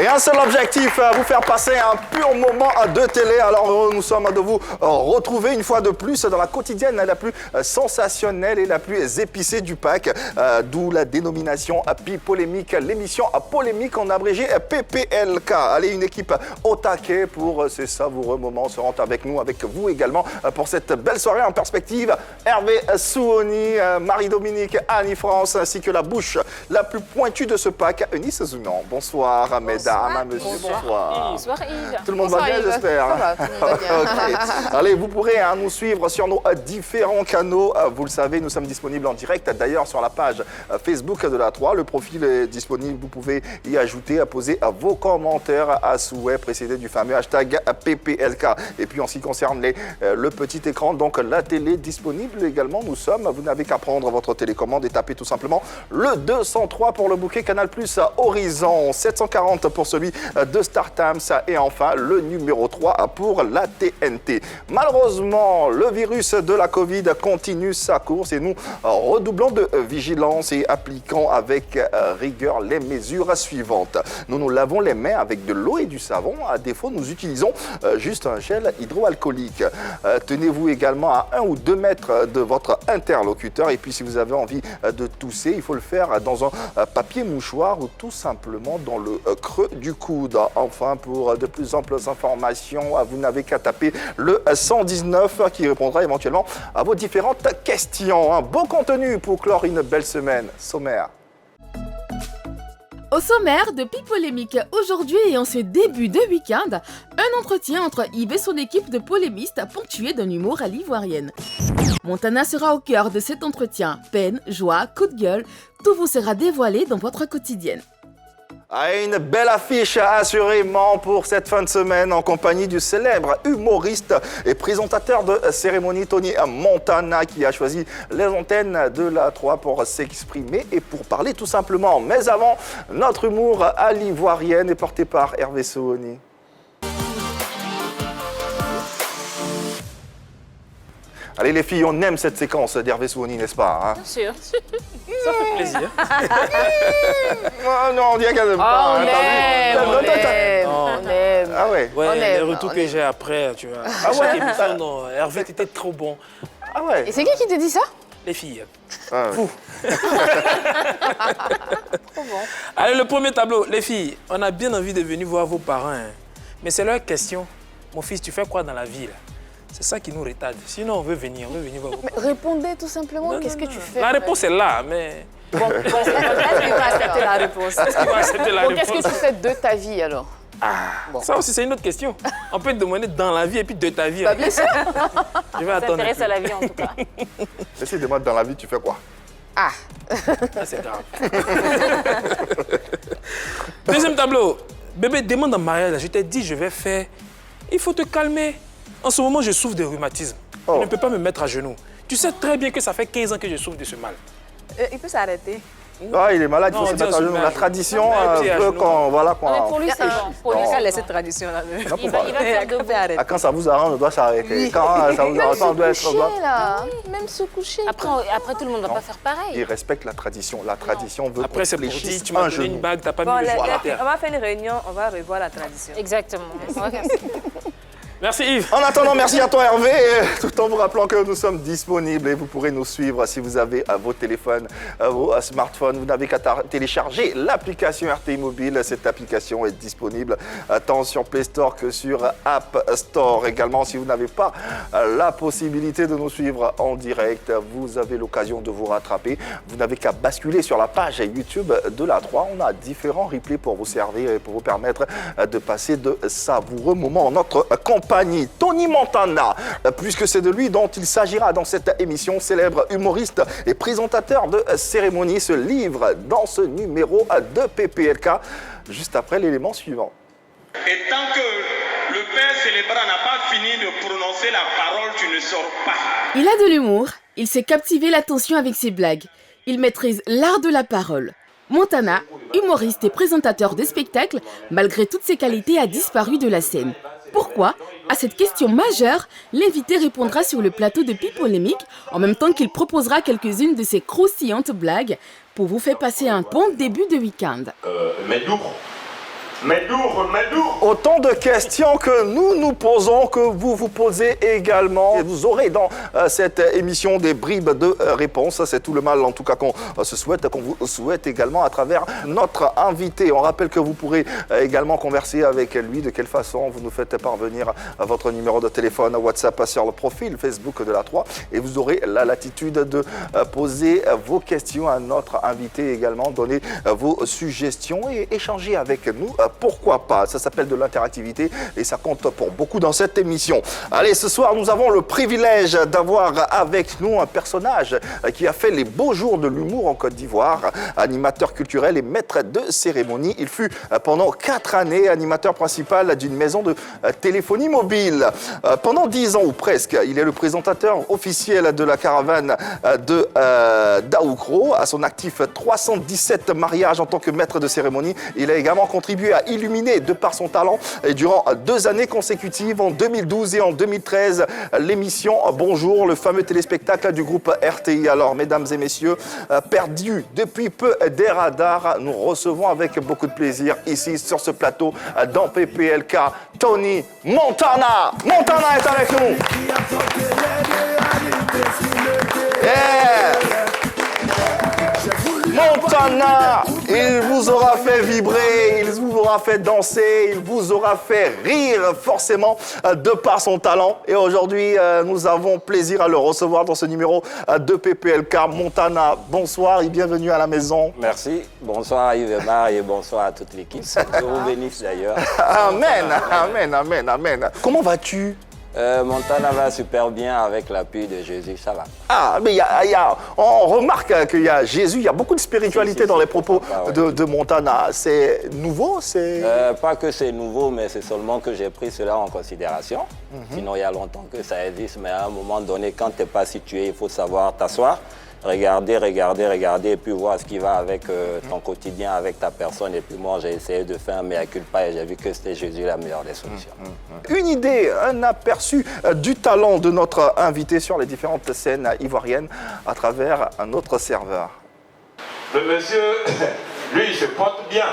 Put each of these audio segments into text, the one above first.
Et un seul objectif, vous faire passer un pur moment de télé. Alors nous sommes de vous retrouver une fois de plus dans la quotidienne la plus sensationnelle et la plus épicée du pack. D'où la dénomination Pipolémique, l'émission polémique en abrégé PPLK. Allez, une équipe au taquet pour ces savoureux moments se rend avec nous, avec vous également pour cette belle soirée en perspective. Hervé Souhony, Marie-Dominique, Annie-France ainsi que la bouche la plus pointue de ce pack, Eunice Zounan. Bonsoir mesdames, monsieur, bonsoir. Bonsoir Yves. Tout le monde va bien, j'espère. Ça va, tout le monde va bien. Okay. Allez, vous pourrez nous suivre sur nos différents canaux. Vous le savez, nous sommes disponibles en direct. D'ailleurs, sur la page Facebook de la 3, le profil est disponible. Vous pouvez y ajouter, à poser vos commentaires à souhait, précédés du fameux hashtag PPLK. Et puis, en ce qui concerne le petit écran, donc la télé disponible également, nous sommes. Vous n'avez qu'à prendre votre télécommande et taper tout simplement le 203 pour le bouquet Canal+ Horizon, 740 pour celui de StarTimes et enfin le numéro 3 pour la TNT. Malheureusement, le virus de la Covid continue sa course et nous redoublons de vigilance et appliquons avec rigueur les mesures suivantes. Nous nous lavons les mains avec de l'eau et du savon. À défaut, nous utilisons juste un gel hydroalcoolique. Tenez-vous également à 1 ou 2 mètres de votre interlocuteur. Et puis, si vous avez envie de tousser, il faut le faire dans un papier mouchoir ou tout simplement dans le creux du coude. Enfin, pour de plus amples informations, vous n'avez qu'à taper le 119 qui répondra éventuellement à vos différentes questions. Un beau contenu pour clore une belle semaine. Sommaire. Au sommaire de Pipolémique aujourd'hui et en ce début de week-end, un entretien entre Yves et son équipe de polémistes ponctué d'un humour à l'ivoirienne. Montana sera au cœur de cet entretien. Peine, joie, coup de gueule, tout vous sera dévoilé dans votre quotidienne. Une belle affiche assurément pour cette fin de semaine en compagnie du célèbre humoriste et présentateur de cérémonie Tony Montana qui a choisi les antennes de la 3 pour s'exprimer et pour parler tout simplement. Mais avant, notre humour à l'ivoirienne est porté par Hervé Souhony. Allez les filles, on aime cette séquence d'Hervé Souhony, n'est-ce pas hein? Bien sûr. Ça fait plaisir. Oh non, on dirait qu'elle n'aime pas. On aime. Ah ouais. Ouais, les aime, retours que j'ai après, tu vois. Ah ouais. Chaque émission, non, Hervé, t'étais trop bon. Ah ouais. Et c'est qui te dit ça? Les filles. Ah ouais. Fou. Trop bon. Allez, le premier tableau. Les filles, on a bien envie de venir voir vos parents. Hein. Mais c'est leur question. Mon fils, tu fais quoi dans la vie là? C'est ça qui nous retarde. Sinon, on veut venir voir vos parents. Mais répondez tout simplement, qu'est-ce que tu fais? La réponse est là, mais... Bon, est-ce qu'il va accepter la réponse? Il va accepter la Bon, qu'est-ce réponse. que tu fais de ta vie alors? Ça aussi, c'est une autre question. On peut te demander dans la vie et puis de ta vie. Bah, bien sûr. Je vais Ça attendre. intéresse à la vie en tout cas. Essaye de moi dans la vie, tu fais quoi? Ah. Ah, c'est grave. Deuxième tableau. Bébé, demande en mariage. Je t'ai dit, je vais faire. Il faut te calmer. En ce moment, je souffre de rhumatisme. Oh. Je ne peux pas me mettre à genoux. Tu sais très bien que ça fait 15 ans que je souffre de ce mal. Il peut s'arrêter. Ah, il est malade, il Non, faut on se dit mettre à on se genoux. met La à tradition genoux. Ouais, veut genoux. qu'on... Voilà quoi. Non, mais pour lui, c'est bon. Pour lui, On ça va laisser tradition là. Il va faire debout. Ah, quand ça vous arrange, on doit s'arrêter. Quand ça vous arrange, on doit être... Coucher là. Même se coucher. Après, tout le monde ne va pas faire pareil. Il respecte la tradition. La tradition veut Après, c'est pour fléchisse dire, tu m'as un donné une genou. bague, t'as pas Bon, mis le genou à terre. on va faire une réunion, on va revoir la tradition. Exactement. On va faire ça. Merci Yves. En attendant, merci à toi Hervé, tout en vous rappelant que nous sommes disponibles et vous pourrez nous suivre si vous avez vos téléphones, vos smartphones. Vous n'avez qu'à télécharger l'application RTI Mobile. Cette application est disponible tant sur Play Store que sur App Store. Également, si vous n'avez pas la possibilité de nous suivre en direct, vous avez l'occasion de vous rattraper. Vous n'avez qu'à basculer sur la page YouTube de la 3. On a différents replays pour vous servir et pour vous permettre de passer de savoureux moments en notre compagnie. Tony Montana, puisque c'est de lui dont il s'agira dans cette émission, célèbre humoriste et présentateur de cérémonie, se livre dans ce numéro de PPLK, juste après l'élément suivant. Et tant que le père célébrant n'a pas fini de prononcer la parole, tu ne sors pas. Il a de l'humour, il sait captiver l'attention avec ses blagues, il maîtrise l'art de la parole. Montana, humoriste et présentateur de spectacles, malgré toutes ses qualités, a disparu de la scène. Pourquoi? À cette question majeure, l'invité répondra sur le plateau de Pipolémique, en même temps qu'il proposera quelques-unes de ses croustillantes blagues pour vous faire passer un bon début de week-end. Medouk, Medour. Autant de questions que nous posons, que vous vous posez également. Et vous aurez dans cette émission des bribes de réponses. C'est tout le mal en tout cas qu'on se souhaite, qu'on vous souhaite également à travers notre invité. On rappelle que vous pourrez également converser avec lui. De quelle façon? Vous nous faites parvenir votre numéro de téléphone WhatsApp sur le profil Facebook de la 3 et vous aurez la latitude de poser vos questions à notre invité également, donner vos suggestions et échanger avec nous. Pourquoi pas? Ça s'appelle de l'interactivité et ça compte pour beaucoup dans cette émission. Allez, ce soir, nous avons le privilège d'avoir avec nous un personnage qui a fait les beaux jours de l'humour en Côte d'Ivoire, animateur culturel et maître de cérémonie. Il fut pendant 4 années animateur principal d'une maison de téléphonie mobile. Pendant 10 ans ou presque, il est le présentateur officiel de la caravane de Daoukro. À son actif, 317 mariages en tant que maître de cérémonie. Il a également contribué à illuminer de par son talent et durant 2 années consécutives, en 2012 et en 2013, l'émission Bonjour, le fameux téléspectacle du groupe RTI. Alors, mesdames et messieurs, perdu depuis peu des radars, nous recevons avec beaucoup de plaisir ici sur ce plateau dans PPLK, Tony Montana. Montana est avec nous. Yeah. Montana, il vous aura fait vibrer, il vous aura fait danser, il vous aura fait rire forcément de par son talent. Et aujourd'hui, nous avons plaisir à le recevoir dans ce numéro de PPLK. Montana, bonsoir et bienvenue à la maison. Merci, bonsoir Yves et bonsoir à toute l'équipe. Que vous bénisse d'ailleurs. Amen, amen, amen, amen. Comment vas-tu? Montana va super bien avec l'appui de Jésus, ça va. Ah, mais on remarque qu'il y a Jésus, il y a beaucoup de spiritualité dans les propos de Montana. C'est nouveau, c'est... Pas que c'est nouveau, mais c'est seulement que j'ai pris cela en considération. Sinon, il y a longtemps que ça existe, mais à un moment donné, quand tu n'es pas situé, il faut savoir t'asseoir, regarder, et puis voir ce qui va avec ton quotidien, avec ta personne. Et puis moi, j'ai essayé de faire un mea culpa et j'ai vu que c'était Jésus la meilleure des solutions. Une idée, un aperçu du talent de notre invité sur les différentes scènes ivoiriennes à travers un autre serveur. Le monsieur, lui, il se porte bien.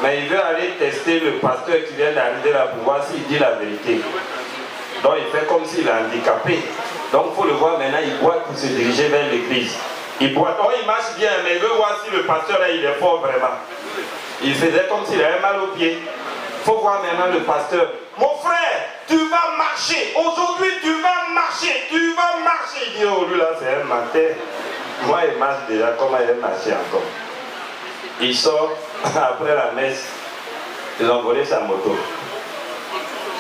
Mais il veut aller tester le pasteur qui vient d'arriver là pour voir s'il dit la vérité. Donc il fait comme s'il est handicapé. Donc il faut le voir maintenant, il boite pour se diriger vers l'église. Il boite, il marche bien, mais il veut voir si le pasteur là, il est fort vraiment. Il faisait comme s'il avait mal au pied. Il faut voir maintenant le pasteur. Mon frère, tu vas marcher. Aujourd'hui, tu vas marcher. Il dit, oh lui là, c'est un matin. Moi, il marche déjà, comment il va marcher encore? Il sort, après la messe, ils ont volé sa moto.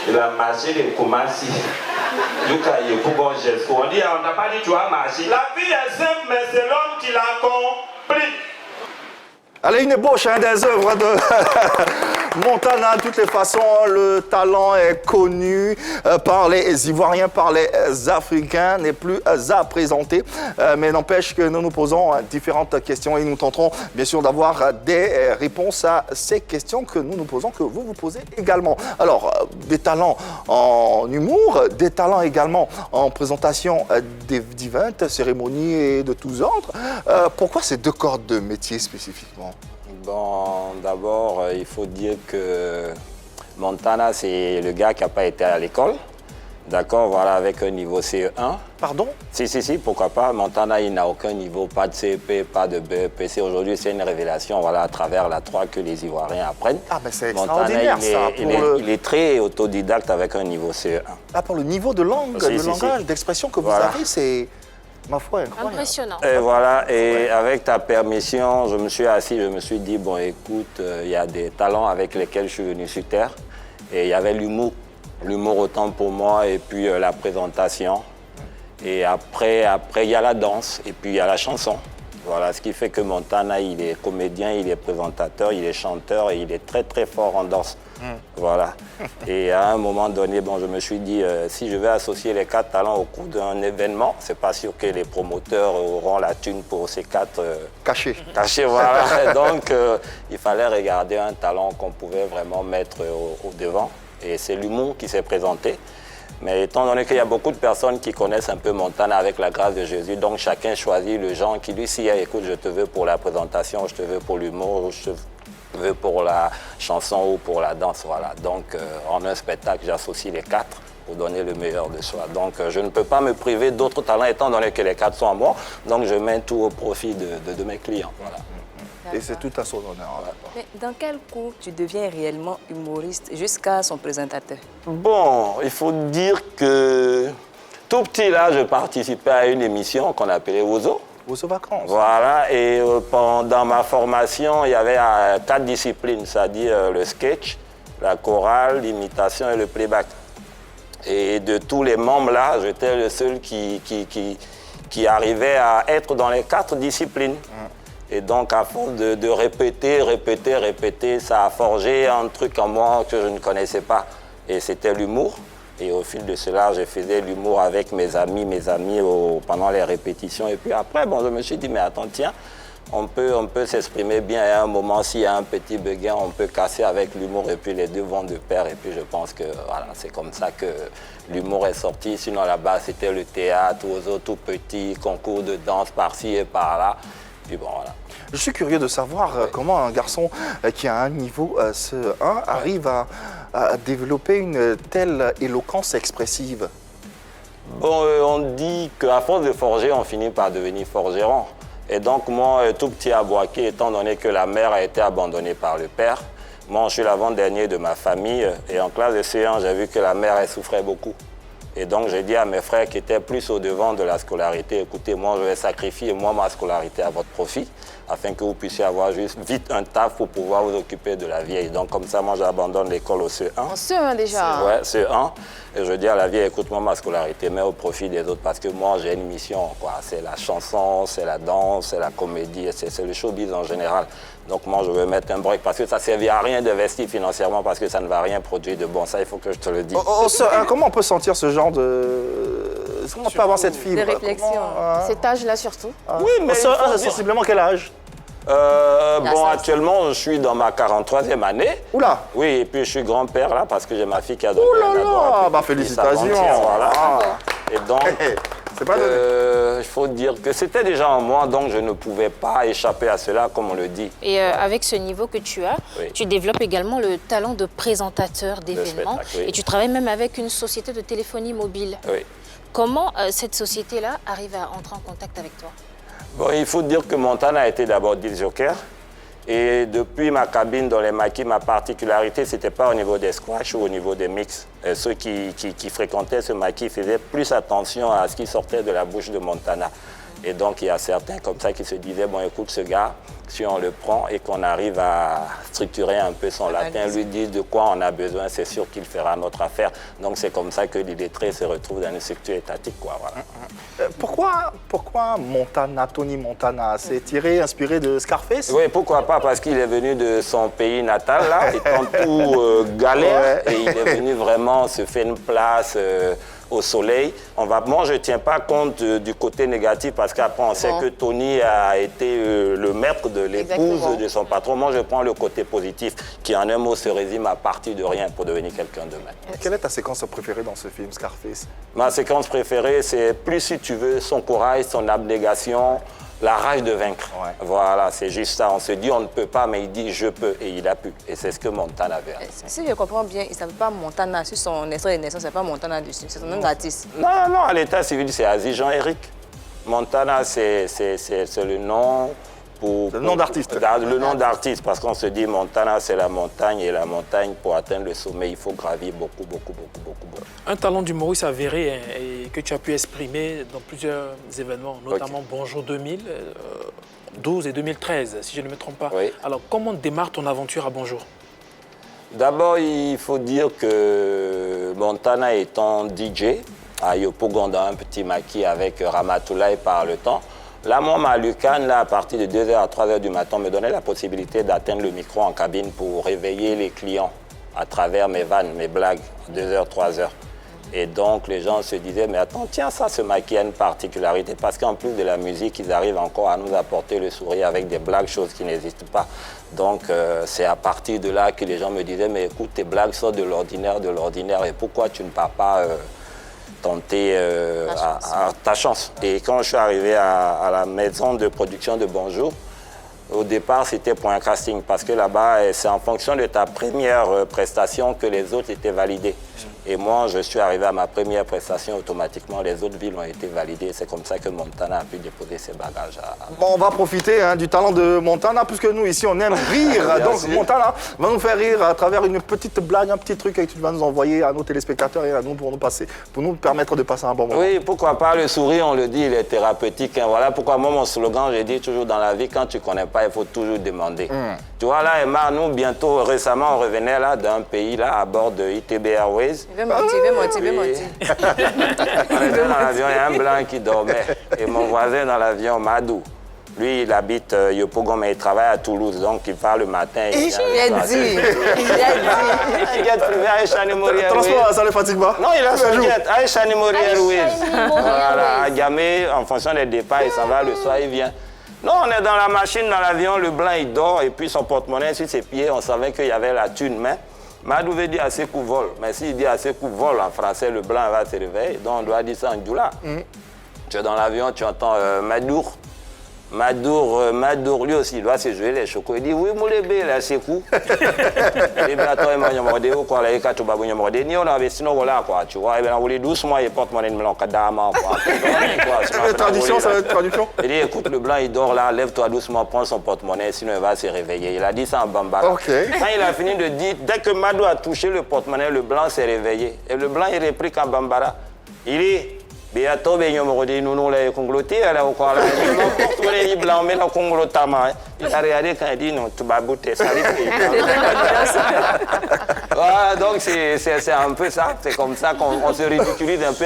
Il a marché de Koumassi. On dit, on n'a pas dit tu vas marcher. La vie est simple, mais c'est l'homme qui l'a compris. Allez, une ébauche des œuvres de Montana. De toutes les façons, le talent est connu par les Ivoiriens, par les Africains, n'est plus à présenter. Mais n'empêche que nous nous posons différentes questions et nous tenterons bien sûr d'avoir des réponses à ces questions que nous nous posons, que vous vous posez également. Alors, des talents en humour, des talents également en présentation d'events, cérémonies et de tous ordres. Pourquoi ces 2 corps de métier spécifiquement? Bon, d'abord, il faut dire que Montana, c'est le gars qui n'a pas été à l'école. D'accord, voilà, avec un niveau CE1. Pardon? Si, pourquoi pas. Montana, il n'a aucun niveau, pas de CEP, pas de BEPC. Aujourd'hui, c'est une révélation, voilà, à travers la 3 que les Ivoiriens apprennent. Ah, mais c'est Montana, extraordinaire, il est très autodidacte avec un niveau CE1. Ah, pour le niveau de langue, de langage, d'expression que vous avez, c'est... Ma foi, incroyable. Impressionnant. Et voilà, et avec ta permission, je me suis assis, je me suis dit, bon écoute, il y a des talents avec lesquels je suis venu sur Terre. Et il y avait l'humour autant pour moi, et puis la présentation. Et après, il y a la danse, et puis il y a la chanson. Voilà, ce qui fait que Montana, il est comédien, il est présentateur, il est chanteur, et il est très très fort en danse. Voilà. Et à un moment donné, bon, je me suis dit, si je vais associer les 4 talents au cours d'un événement, c'est pas sûr que les promoteurs auront la thune pour ces 4... Cachés, voilà. Donc, il fallait regarder un talent qu'on pouvait vraiment mettre au devant. Et c'est l'humour qui s'est présenté. Mais étant donné qu'il y a beaucoup de personnes qui connaissent un peu Montana avec la grâce de Jésus, donc chacun choisit le genre qui lui dit, écoute, je te veux pour la présentation, je te veux pour l'humour, veux pour la chanson ou pour la danse. Voilà. Donc, en un spectacle, j'associe les 4 pour donner le meilleur de soi. Donc, je ne peux pas me priver d'autres talents étant donné que les 4 sont à moi. Donc, je mets tout au profit de mes clients. Voilà. Et c'est tout à son honneur. Mais dans quel cours tu deviens réellement humoriste jusqu'à son présentateur? Bon, il faut dire que tout petit là, je participais à une émission qu'on appelait Ozo. Ozo Vacances. Voilà, et pendant ma formation, il y avait 4 disciplines, c'est-à-dire le sketch, la chorale, l'imitation et le playback. Et de tous les membres là, j'étais le seul qui arrivait à être dans les 4 disciplines. Et donc, à force de répéter, ça a forgé un truc en moi que je ne connaissais pas. Et c'était l'humour. Et au fil de cela, je faisais l'humour avec mes amis pendant les répétitions. Et puis après, bon, je me suis dit, mais attends, tiens, on peut s'exprimer bien. Et à un moment, s'il y a un petit béguin, on peut casser avec l'humour. Et puis les deux vont de pair. Et puis je pense que voilà, c'est comme ça que l'humour est sorti. Sinon, là-bas, c'était le théâtre, Ozo tout petit, concours de danse par-ci et par-là. Puis bon, voilà. Je suis curieux de savoir comment un garçon qui a un niveau CE1 arrive à développer une telle éloquence expressive. Bon, on dit qu'à force de forger, on finit par devenir forgeron. Et donc moi, tout petit à Boaké, étant donné que la mère a été abandonnée par le père, moi je suis l'avant-dernier de ma famille et en classe de CE1, j'ai vu que la mère elle souffrait beaucoup. Et donc, j'ai dit à mes frères qui étaient plus au devant de la scolarité, écoutez, moi, je vais sacrifier ma scolarité à votre profit, afin que vous puissiez avoir juste vite un taf pour pouvoir vous occuper de la vieille. Donc, comme ça, moi, j'abandonne l'école au CE1. En CE1 déjà? Ouais, CE1. Et je dis à la vieille, écoute-moi ma scolarité, mais au profit des autres, parce que moi, j'ai une mission, quoi. C'est la chanson, c'est la danse, c'est la comédie, c'est le showbiz en général. Donc moi, je veux mettre un break parce que ça ne servira à rien d'investir financièrement parce que ça ne va rien produire de bon. Ça, il faut que je te le dise. Comment on peut sentir ce genre de... Comment on peut avoir cette fibre? De réflexion. Cet âge-là surtout? Oui, mais c'est sensiblement quel âge? Bon, actuellement, je suis dans ma 43e année. Oula! Oui, et puis je suis grand-père là parce que j'ai ma fille qui a donné un ado. Bah félicitations! Voilà. Et donc... C'est pas donné. Il faut dire que c'était déjà en moi, donc je ne pouvais pas échapper à cela, comme on le dit. Et avec ce niveau que tu as, oui, tu développes également le talent de présentateur d'événements. Oui. Et tu travailles même avec une société de téléphonie mobile. Oui. Comment cette société-là arrive à entrer en contact avec toi? Bon, il faut dire que Montana a été d'abord disc jockey. Et depuis ma cabine dans les maquis, ma particularité, ce n'était pas au niveau des squash ou au niveau des mix. Et ceux qui fréquentaient ce maquis faisaient plus attention à ce qui sortait de la bouche de Montana. Et donc, il y a certains comme ça qui se disaient, bon, écoute, ce gars, si on le prend et qu'on arrive à structurer un peu son latin, lui dire de quoi on a besoin, c'est sûr qu'il fera notre affaire. Donc, c'est comme ça que l'illettré se retrouve dans une structure étatique, quoi, voilà. Pourquoi Montana, Tony Montana? C'est inspiré de Scarface? Oui, pourquoi pas, parce qu'il est venu de son pays natal, là, étant tout galère, et il est venu vraiment se faire une place au soleil. Moi, je ne tiens pas compte du côté négatif, parce qu'après, on sait que Tony a été le maître de l'épouse de son patron. Moi, je prends le côté positif, qui en un mot se résume à partir de rien pour devenir quelqu'un de même. Quelle est ta séquence préférée dans ce film, Scarface? Ma séquence préférée, c'est plus, si tu veux, son courage, son abnégation, la rage de vaincre. Ouais. Voilà, c'est juste ça. On se dit on ne peut pas, mais il dit je peux et il a pu. Et c'est ce que Montana avait. Si je comprends bien, il ne s'appelle pas Montana. Sur son extrait de naissance, ce n'est pas Montana dessus. C'est son nom d'artiste. Non, à l'état civil, c'est Aziz Jean-Éric. Montana, c'est le nom pour... Le nom d'artiste. Le nom d'artiste, parce qu'on se dit Montana, c'est la montagne. Et la montagne, pour atteindre le sommet, il faut gravir beaucoup. Un talent d'humoriste avéré et que tu as pu exprimer dans plusieurs événements, notamment Bonjour 2012 et 2013, si je ne me trompe pas. Oui. Alors, comment démarre ton aventure à Bonjour? D'abord, il faut dire que Montana étant DJ, à Yopougonda, un petit maquis avec Ramatoulaye par le temps, là, moi, ma lucane, là, à partir de 2h à 3h du matin, me donnait la possibilité d'atteindre le micro en cabine pour réveiller les clients à travers mes vannes, mes blagues, 2h, 3h. Et donc, les gens se disaient, mais attends, tiens, ça, ce maquis a une particularité, parce qu'en plus de la musique, ils arrivent encore à nous apporter le sourire avec des blagues, choses qui n'existent pas. Donc, c'est à partir de là que les gens me disaient, mais écoute, tes blagues sortent de l'ordinaire, et pourquoi tu ne pars pas tenter ta chance. Et quand je suis arrivé à la maison de production de Bonjour, Au départ, c'était pour un casting parce que là-bas, c'est en fonction de ta première prestation que les autres étaient validés. Et moi, je suis arrivé à ma première prestation, automatiquement, les autres villes ont été validées. C'est comme ça que Montana a pu déposer ses bagages Bon, on va profiter du talent de Montana, puisque nous, ici, on aime rire. Donc, sûr. Montana va nous faire rire à travers une petite blague, un petit truc que tu vas nous envoyer à nos téléspectateurs et à nous pour nous permettre de passer un bon moment. Oui, pourquoi pas, le sourire, on le dit, il est thérapeutique. Hein. Voilà pourquoi moi, mon slogan, je dis toujours dans la vie, quand tu ne connais pas, il faut toujours demander. Tu vois, là, Emma, nous, bientôt, récemment, on revenait là d'un pays, là, à bord de ITB Airways. Il veut mentir. On était dans l'avion, il y a un blanc qui dormait. Et mon voisin dans l'avion, Madou, lui, il habite Yopougon, mais il travaille à Toulouse, donc il part le matin. Il a dit. Il est privé à Echani Mori Airways. Transport, ça ne fatigue pas. Non, il a son jet à Echani Mori Airways. Voilà, à Gamay, en fonction des départs, il s'en va, le soir, il vient. Non, on est dans la machine, dans l'avion, le blanc, il dort, et puis son porte-monnaie sur ses pieds, on savait qu'il y avait la thune, mais Madou veut dire à ses coups vol. Mais s'il dit à ses coups vol en français, le blanc va se réveiller. Donc on doit dire ça en djoula. Tu es dans l'avion, tu entends Madour. Madour, lui aussi, il doit se jouer les chocos. Il dit oui, moulébé, là, c'est coup. Il dit attends, il m'a dit quoi, là, il a tout babou, il m'a dit ni on avait sinon voilà, quoi, tu vois. Et bien, on voulait doucement, il porte mon ennemi, dama, quoi. Traduction, ça va être traduction. Il dit écoute, le blanc, il dort là, lève-toi doucement, prends son porte-monnaie, sinon il va se réveiller. Il a dit ça en bambara. Okay. Quand il a fini de dire, dès que Madou a touché le porte-monnaie, le blanc s'est réveillé. Et le blanc, il réplique en bambara. Il dit bientôt, nous les conglotés, alors au quoi, porte-monnaie blanc, mais le conglotama. Il a regardé quand il dit non, tu vas bouter, ça voilà, donc c'est un peu ça, c'est comme ça qu'on se ridiculise un peu.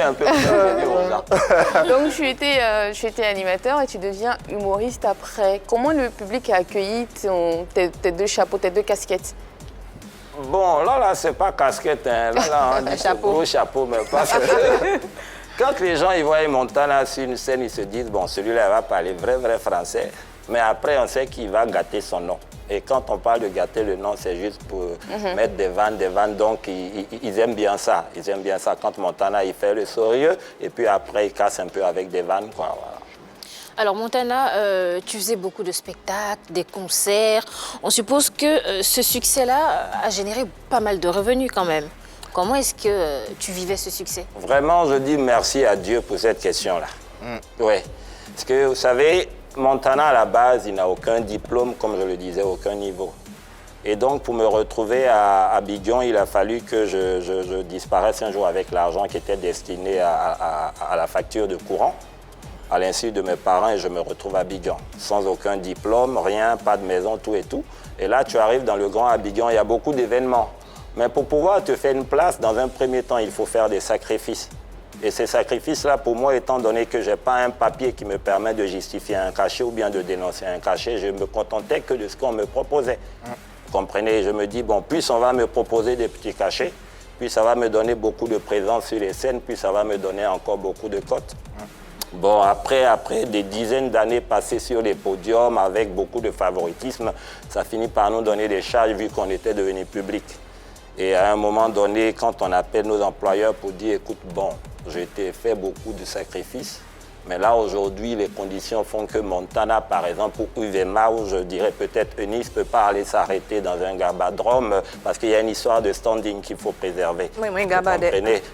Donc tu étais animateur et tu deviens humoriste après. Comment le public a accueilli tes deux chapeaux, tes deux casquettes? Bon, là, c'est pas casquette, hein. Là, on dit gros chapeau, mais pas ça. Quand les gens ils voient Montana sur une scène, ils se disent, bon, celui-là va parler vrai français. Mais après, on sait qu'il va gâter son nom. Et quand on parle de gâter le nom, c'est juste pour mettre des vannes. Donc, ils aiment bien ça. Ils aiment bien ça quand Montana, il fait le sérieux. Et puis après, il casse un peu avec des vannes, quoi. Voilà. Alors Montana, tu faisais beaucoup de spectacles, des concerts. On suppose que ce succès-là a généré pas mal de revenus quand même. Comment est-ce que tu vivais ce succès? Vraiment, je dis merci à Dieu pour cette question-là. Oui. Parce que, vous savez, Montana, à la base, il n'a aucun diplôme, comme je le disais, aucun niveau. Et donc, pour me retrouver à Abidjan, il a fallu que je disparaisse un jour avec l'argent qui était destiné à la facture de courant, à l'insu de mes parents, et je me retrouve à Abidjan, sans aucun diplôme, rien, pas de maison, tout et tout. Et là, tu arrives dans le grand Abidjan, il y a beaucoup d'événements. Mais pour pouvoir te faire une place, dans un premier temps, il faut faire des sacrifices. Et ces sacrifices-là, pour moi, étant donné que je n'ai pas un papier qui me permet de justifier un cachet ou bien de dénoncer un cachet, je me contentais que de ce qu'on me proposait. Vous comprenez? Je me dis, bon, plus on va me proposer des petits cachets, puis ça va me donner beaucoup de présence sur les scènes, puis ça va me donner encore beaucoup de cotes. Bon, après des dizaines d'années passées sur les podiums avec beaucoup de favoritisme, ça finit par nous donner des charges vu qu'on était devenu public. Et à un moment donné, quand on appelle nos employeurs pour dire, écoute, bon, j'ai fait beaucoup de sacrifices, mais là, aujourd'hui, les conditions font que Montana, par exemple, ou Uvema, ou je dirais peut-être Eunice, ne peut pas aller s'arrêter dans un garbadrome parce qu'il y a une histoire de standing qu'il faut préserver. Oui, garbade.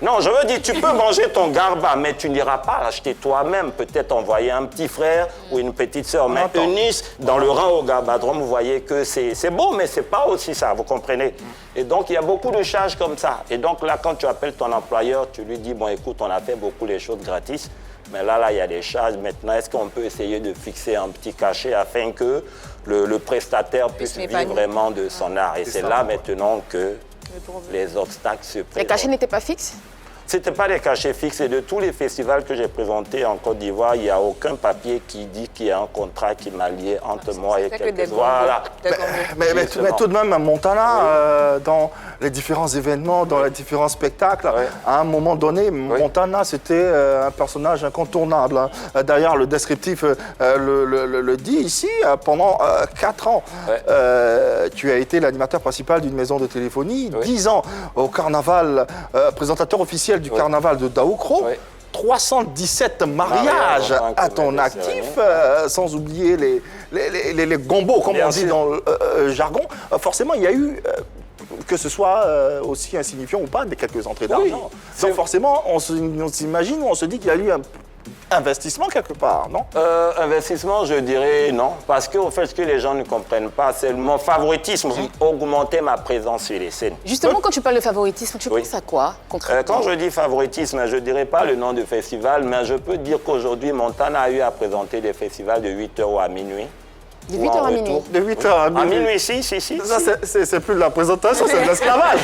Non, je veux dire, tu peux manger ton garba, mais tu n'iras pas l'acheter toi-même. Peut-être envoyer un petit frère ou une petite sœur. Mais Eunice, dans le rang au garbadrome, vous voyez que c'est beau, mais ce n'est pas aussi ça, vous comprenez? Et donc, il y a beaucoup de charges comme ça. Et donc, là, quand tu appelles ton employeur, tu lui dis, bon, écoute, on a fait beaucoup les choses gratis. Mais là, il y a des charges. Maintenant, est-ce qu'on peut essayer de fixer un petit cachet afin que le prestataire puisse vivre vraiment de son art? Et c'est là maintenant que les obstacles se présentent. Les cachets n'étaient pas fixes? Ce n'étaient pas des cachets fixes. Et de tous les festivals que j'ai présentés en Côte d'Ivoire, il n'y a aucun papier qui dit qu'il y a un contrat qui m'a lié entre moi et quelques... Voilà. Mais tout de même, Montana, dans les différents événements, dans les différents spectacles, à un moment donné, Montana, c'était un personnage incontournable. Hein. D'ailleurs, le descriptif le dit ici, pendant 4 ans, tu as été l'animateur principal d'une maison de téléphonie, 10 ans au carnaval, présentateur officiel du carnaval de Daoukro, 317 mariages à ton actif, sans oublier les gombos, comme Bien on dit sûr. dans le jargon, forcément, il y a eu, que ce soit aussi insignifiant ou pas, des quelques entrées d'argent. c'est- Donc forcément, on s'imagine ou on se dit qu'il y a eu un investissement quelque part, non? Investissement, je dirais non. Parce que, au fait, ce que les gens ne comprennent pas, c'est mon favoritisme qui augmentait ma présence sur les scènes. Justement, quand tu parles de favoritisme, tu Oui. penses à quoi concrètement? Quand je dis favoritisme, je ne dirais pas le nom du festival, mais je peux dire qu'aujourd'hui, Montana a eu à présenter des festivals de 8h ou à minuit. De Ou 8h en à retour. minuit. De 8h à À minuit. minuit, si. Ça, c'est plus de la présentation, c'est de l'esclavage.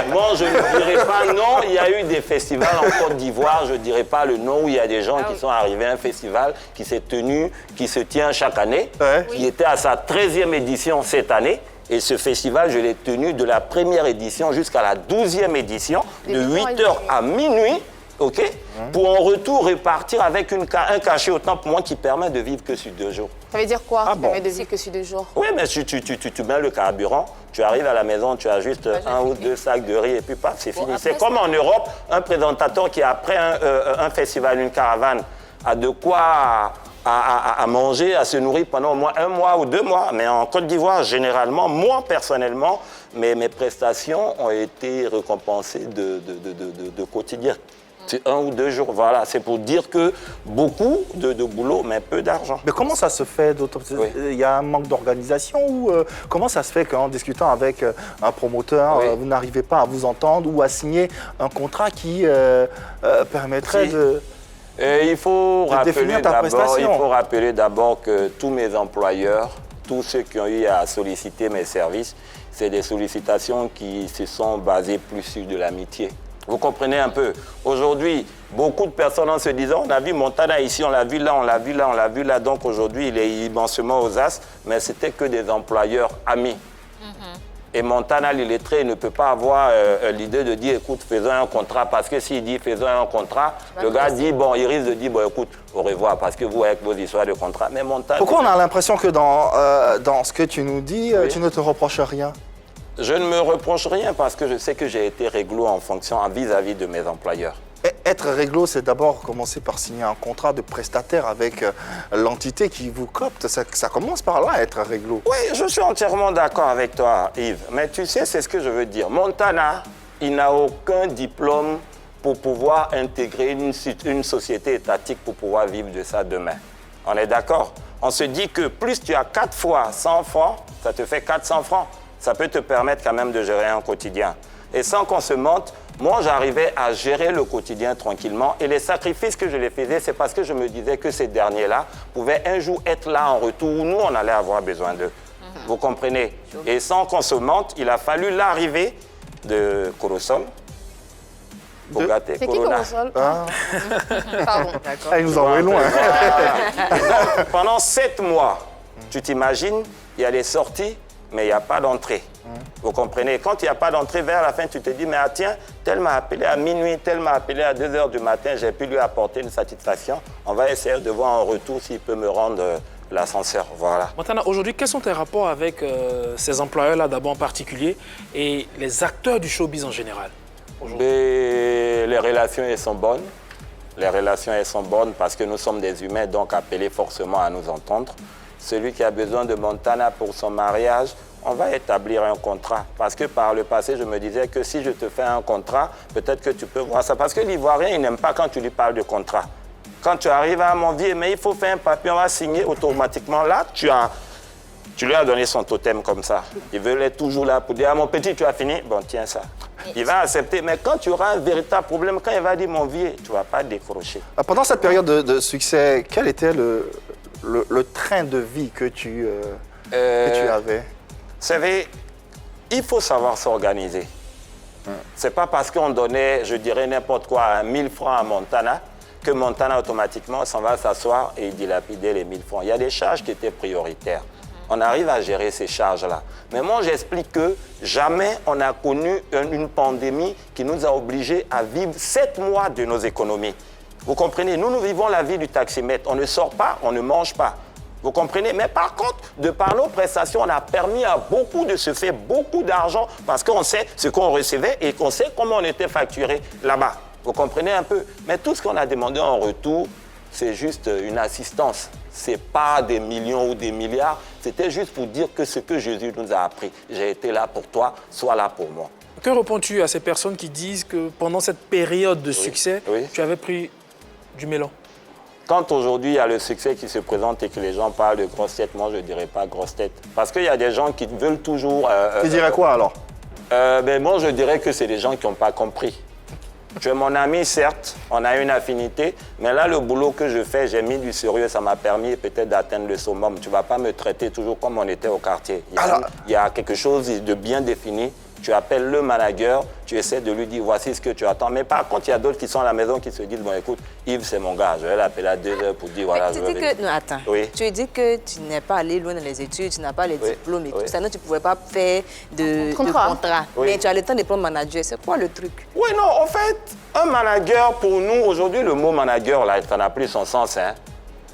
Moi, je ne dirais pas non. Il y a eu des festivals en Côte d'Ivoire, je ne dirais pas le nom, où il y a des gens qui sont arrivés à un festival qui s'est tenu, qui se tient chaque année, Ouais. qui était à sa 13e édition cette année. Et ce festival, je l'ai tenu de la première édition jusqu'à la 12e édition, de 8h à minuit. OK, pour en retour repartir avec un cachet autant pour moi qui permet de vivre que sur 2 jours. Ça veut dire quoi? Ah Ça bon. permet de vivre que sur 2 jours. Oui, mais tu mets le carburant, tu arrives à la maison, tu as juste 1 ou 2 sacs de riz et puis paf, c'est fini. après, C'est comme en Europe, un présentateur qui après un festival, une caravane, a de quoi à manger, à se nourrir pendant au moins 1 mois ou 2 mois. Mais en Côte d'Ivoire, généralement, moi personnellement, mes prestations ont été récompensées de quotidien. C'est 1 ou 2 jours, voilà. C'est pour dire que beaucoup de boulot, mais peu d'argent. Mais comment ça se fait d'autres? Oui. Il y a un manque d'organisation ou comment ça se fait qu'en discutant avec un promoteur, Oui. vous n'arrivez pas à vous entendre ou à signer un contrat qui permettrait Si. de... Il faut définir ta prestation. rappeler d'abord que tous mes employeurs, tous ceux qui ont eu à solliciter mes services, c'est des sollicitations qui se sont basées plus sur de l'amitié. Vous comprenez un peu? Aujourd'hui, beaucoup de personnes en se disant, on a vu Montana ici, on l'a vu là, on l'a vu là, on l'a vu là. Donc aujourd'hui, il est immensément aux as, mais c'était que des employeurs amis. Et Montana, l'illettré, ne peut pas avoir l'idée de dire, écoute, faisons un contrat. Parce que s'il dit, faisons un contrat, le gars dit, bon, il risque de dire, bon, écoute, au revoir, parce que vous, avec vos histoires de contrat. Mais Montana... Pourquoi on a l'impression que dans ce que tu nous dis, Oui. tu ne te reproches rien? Je ne me reproche rien parce que je sais que j'ai été réglo en fonction, vis-à-vis de mes employeurs. Être réglo, c'est d'abord commencer par signer un contrat de prestataire avec l'entité qui vous copte. Ça commence par là, être réglo. Oui, je suis entièrement d'accord avec toi, Yves. Mais tu sais, c'est ce que je veux dire. Montana, il n'a aucun diplôme pour pouvoir intégrer une société étatique pour pouvoir vivre de ça demain. On est d'accord? On se dit que plus tu as 4 fois 100 francs, ça te fait 400 francs. Ça peut te permettre quand même de gérer un quotidien. Et sans qu'on se mente, moi, j'arrivais à gérer le quotidien tranquillement. Et les sacrifices que je les faisais, c'est parce que je me disais que ces derniers-là pouvaient un jour être là en retour où nous, on allait avoir besoin d'eux. Vous comprenez? Et sans qu'on se mente, il a fallu l'arrivée de Corosol, Bogaté, C'est qui Corona. Corosol? Pardon. Ah, il nous envoie loin. Et donc, pendant 7 mois, tu t'imagines, il y a des sorties, mais il n'y a pas d'entrée. Vous comprenez? Quand il n'y a pas d'entrée, vers la fin, tu te dis, mais tiens, tel m'a appelé à minuit, tel m'a appelé à 2h du matin, j'ai pu lui apporter une satisfaction. On va essayer de voir en retour s'il peut me rendre l'ascenseur. Voilà. Montana, aujourd'hui, quels sont tes rapports avec ces employeurs-là d'abord en particulier et les acteurs du showbiz en général aujourd'hui? Mais les relations, elles sont bonnes. Les relations, elles sont bonnes parce que nous sommes des humains, donc appelés forcément à nous entendre. Celui qui a besoin de Montana pour son mariage, on va établir un contrat. Parce que par le passé, je me disais que si je te fais un contrat, peut-être que tu peux voir ça. Parce que l'Ivoirien, il n'aime pas quand tu lui parles de contrat. Quand tu arrives à mon vieux, mais il faut faire un papier, on va signer automatiquement. Là, tu lui as donné son totem comme ça. Il veut être toujours là pour dire, ah, mon petit, tu as fini? Bon, tiens ça. Il va accepter. Mais quand tu auras un véritable problème, quand il va dire, mon vieux, tu ne vas pas décrocher. Pendant cette période de succès, quel était le train de vie que tu avais? Vous savez, il faut savoir s'organiser. C'est pas parce qu'on donnait, je dirais, n'importe quoi, 1000 francs à Montana, que Montana, automatiquement, s'en va s'asseoir et dilapider les 1000 francs. Il y a des charges qui étaient prioritaires. On arrive à gérer ces charges-là. Mais moi, j'explique que jamais on a connu une pandémie qui nous a obligés à vivre 7 mois de nos économies. Vous comprenez? Nous vivons la vie du taximètre. On ne sort pas, on ne mange pas. Vous comprenez? Mais par contre, de par nos prestations, on a permis à beaucoup de se faire beaucoup d'argent parce qu'on sait ce qu'on recevait et qu'on sait comment on était facturé là-bas. Vous comprenez un peu? Mais tout ce qu'on a demandé en retour, c'est juste une assistance. c'est pas des millions ou des milliards. C'était juste pour dire que ce que Jésus nous a appris, j'ai été là pour toi, sois là pour moi. Que réponds-tu à ces personnes qui disent que pendant cette période de succès, tu avais pris du mélan? Quand aujourd'hui il y a le succès qui se présente et que les gens parlent de grosse tête, moi je ne dirais pas grosse tête. Parce qu'il y a des gens qui veulent toujours... tu dirais quoi alors? Moi je dirais que c'est des gens qui n'ont pas compris. Tu es mon ami, certes, on a une affinité, mais là, le boulot que je fais, j'ai mis du sérieux, ça m'a permis peut-être d'atteindre le summum. Tu ne vas pas me traiter toujours comme on était au quartier. Il y a quelque chose de bien défini. Tu appelles le manager, tu essaies de lui dire voici ce que tu attends. Mais par contre, il y a d'autres qui sont à la maison qui se disent bon, écoute, Yves, c'est mon gars, je vais l'appeler à 2 heures pour dire voilà. Tu dis que. Non, attends. Oui. Tu dis que tu n'es pas allé loin dans les études, tu n'as pas les diplômes et tout ça. Donc, tu ne pouvais pas faire de contrat. Oui. Mais tu as le temps de prendre manager. C'est quoi le truc? Oui, non, en fait, un manager, pour nous, aujourd'hui, le mot manager, là, ça n'a plus son sens. Hein.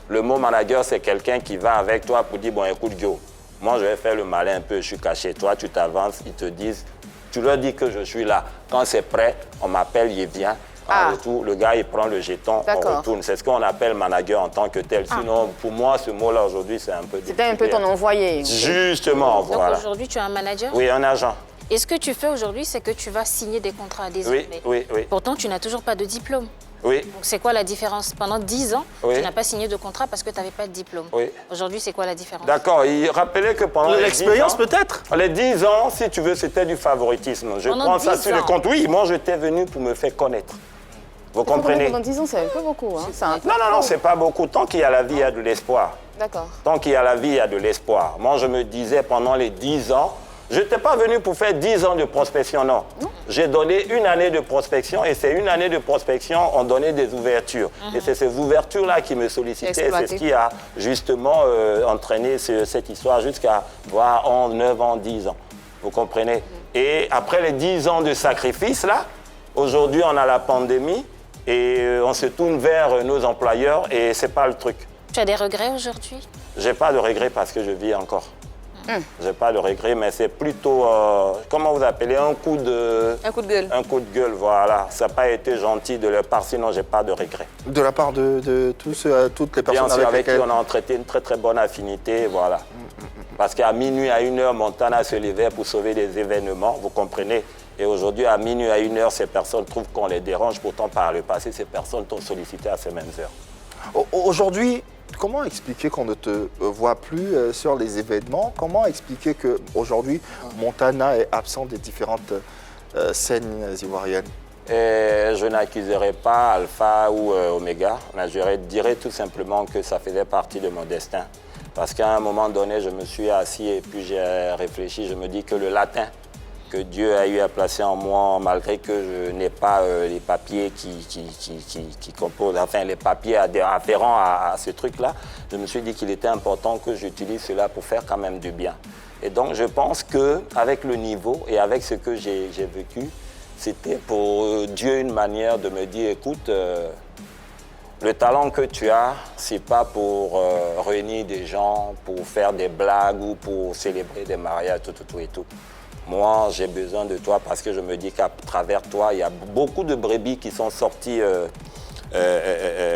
Le mot manager, c'est quelqu'un qui va avec toi pour dire bon, écoute, Joe, moi, je vais faire le malin un peu, je suis caché. Toi, tu t'avances, ils te disent. Tu leur dis que je suis là. Quand c'est prêt, on m'appelle, il vient. En retour, le gars, il prend le jeton, on retourne. C'est ce qu'on appelle manager en tant que tel. Sinon, pour moi, ce mot-là, aujourd'hui, c'est un peu... C'était un peu ton envoyé. Justement, voilà. Donc aujourd'hui, tu es un manager? Oui, un agent. Et ce que tu fais aujourd'hui, c'est que tu vas signer des contrats désormais. Oui. Pourtant, tu n'as toujours pas de diplôme. Oui. Donc c'est quoi la différence? Pendant 10 ans, tu n'as pas signé de contrat parce que tu n'avais pas de diplôme. Oui. Aujourd'hui, c'est quoi la différence? D'accord. Il rappelait que pendant l'expérience peut-être? Les 10 ans, si tu veux, c'était du favoritisme. Je prends ça sur le compte. Oui, moi, j'étais venu pour me faire connaître. Vous comprenez? Pendant 10 ans, c'est un peu beaucoup. Hein. Non, c'est pas beaucoup. Tant qu'il y a la vie, il y a de l'espoir. D'accord. Tant qu'il y a la vie, il y a de l'espoir. Moi, je me disais pendant les 10 ans, je n'étais pas venu pour faire 10 ans de prospection, non. J'ai donné une année de prospection et c'est une année de prospection, on donnait des ouvertures. Et c'est ces ouvertures-là qui me sollicitaient. C'est ce qui a justement entraîné cette histoire jusqu'à 11, 9 ans, 10 ans. Vous comprenez? Et après les 10 ans de sacrifice, là, aujourd'hui, on a la pandémie et on se tourne vers nos employeurs et c'est pas le truc. Tu as des regrets aujourd'hui? J'ai pas de regrets parce que je vis encore. J'ai pas de regret, mais c'est plutôt, comment vous appelez, un coup de gueule. Un coup de gueule, voilà. Ça n'a pas été gentil de leur part, sinon j'ai pas de regret. De la part de toutes les personnes avec qui on a traité une très très bonne affinité, voilà. Parce qu'à minuit, à 1h, Montana se levait pour sauver des événements, vous comprenez. Et aujourd'hui, à minuit, à 1h, ces personnes trouvent qu'on les dérange. Pourtant, par le passé, ces personnes t'ont sollicité à ces mêmes heures. Aujourd'hui, comment expliquer qu'on ne te voit plus sur les événements? Comment expliquer qu'aujourd'hui, Montana est absent des différentes scènes ivoiriennes? Je n'accuserai pas Alpha ou Omega, mais je dirais tout simplement que ça faisait partie de mon destin. Parce qu'à un moment donné, je me suis assis et puis j'ai réfléchi, je me dis que le latin que Dieu a eu à placer en moi, malgré que je n'ai pas les papiers qui composent, enfin les papiers afférents à ce truc-là, je me suis dit qu'il était important que j'utilise cela pour faire quand même du bien. Et donc je pense qu'avec le niveau et avec ce que j'ai vécu, c'était pour Dieu une manière de me dire, écoute, le talent que tu as, c'est pas pour réunir des gens, pour faire des blagues ou pour célébrer des mariages, tout et tout. Moi, j'ai besoin de toi parce que je me dis qu'à travers toi, il y a beaucoup de brebis qui sont sorties,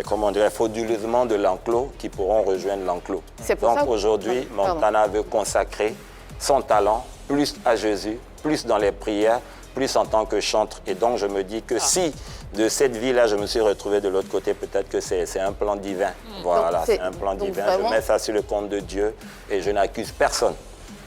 comment dirais, frauduleusement de l'enclos, qui pourront rejoindre l'enclos. Donc aujourd'hui, Montana veut consacrer son talent plus à Jésus, plus dans les prières, plus en tant que chantre. Et donc je me dis que si de cette vie-là, je me suis retrouvé de l'autre côté, peut-être que c'est un plan divin. Voilà, c'est un plan divin. Vraiment... Je mets ça sur le compte de Dieu et je n'accuse personne.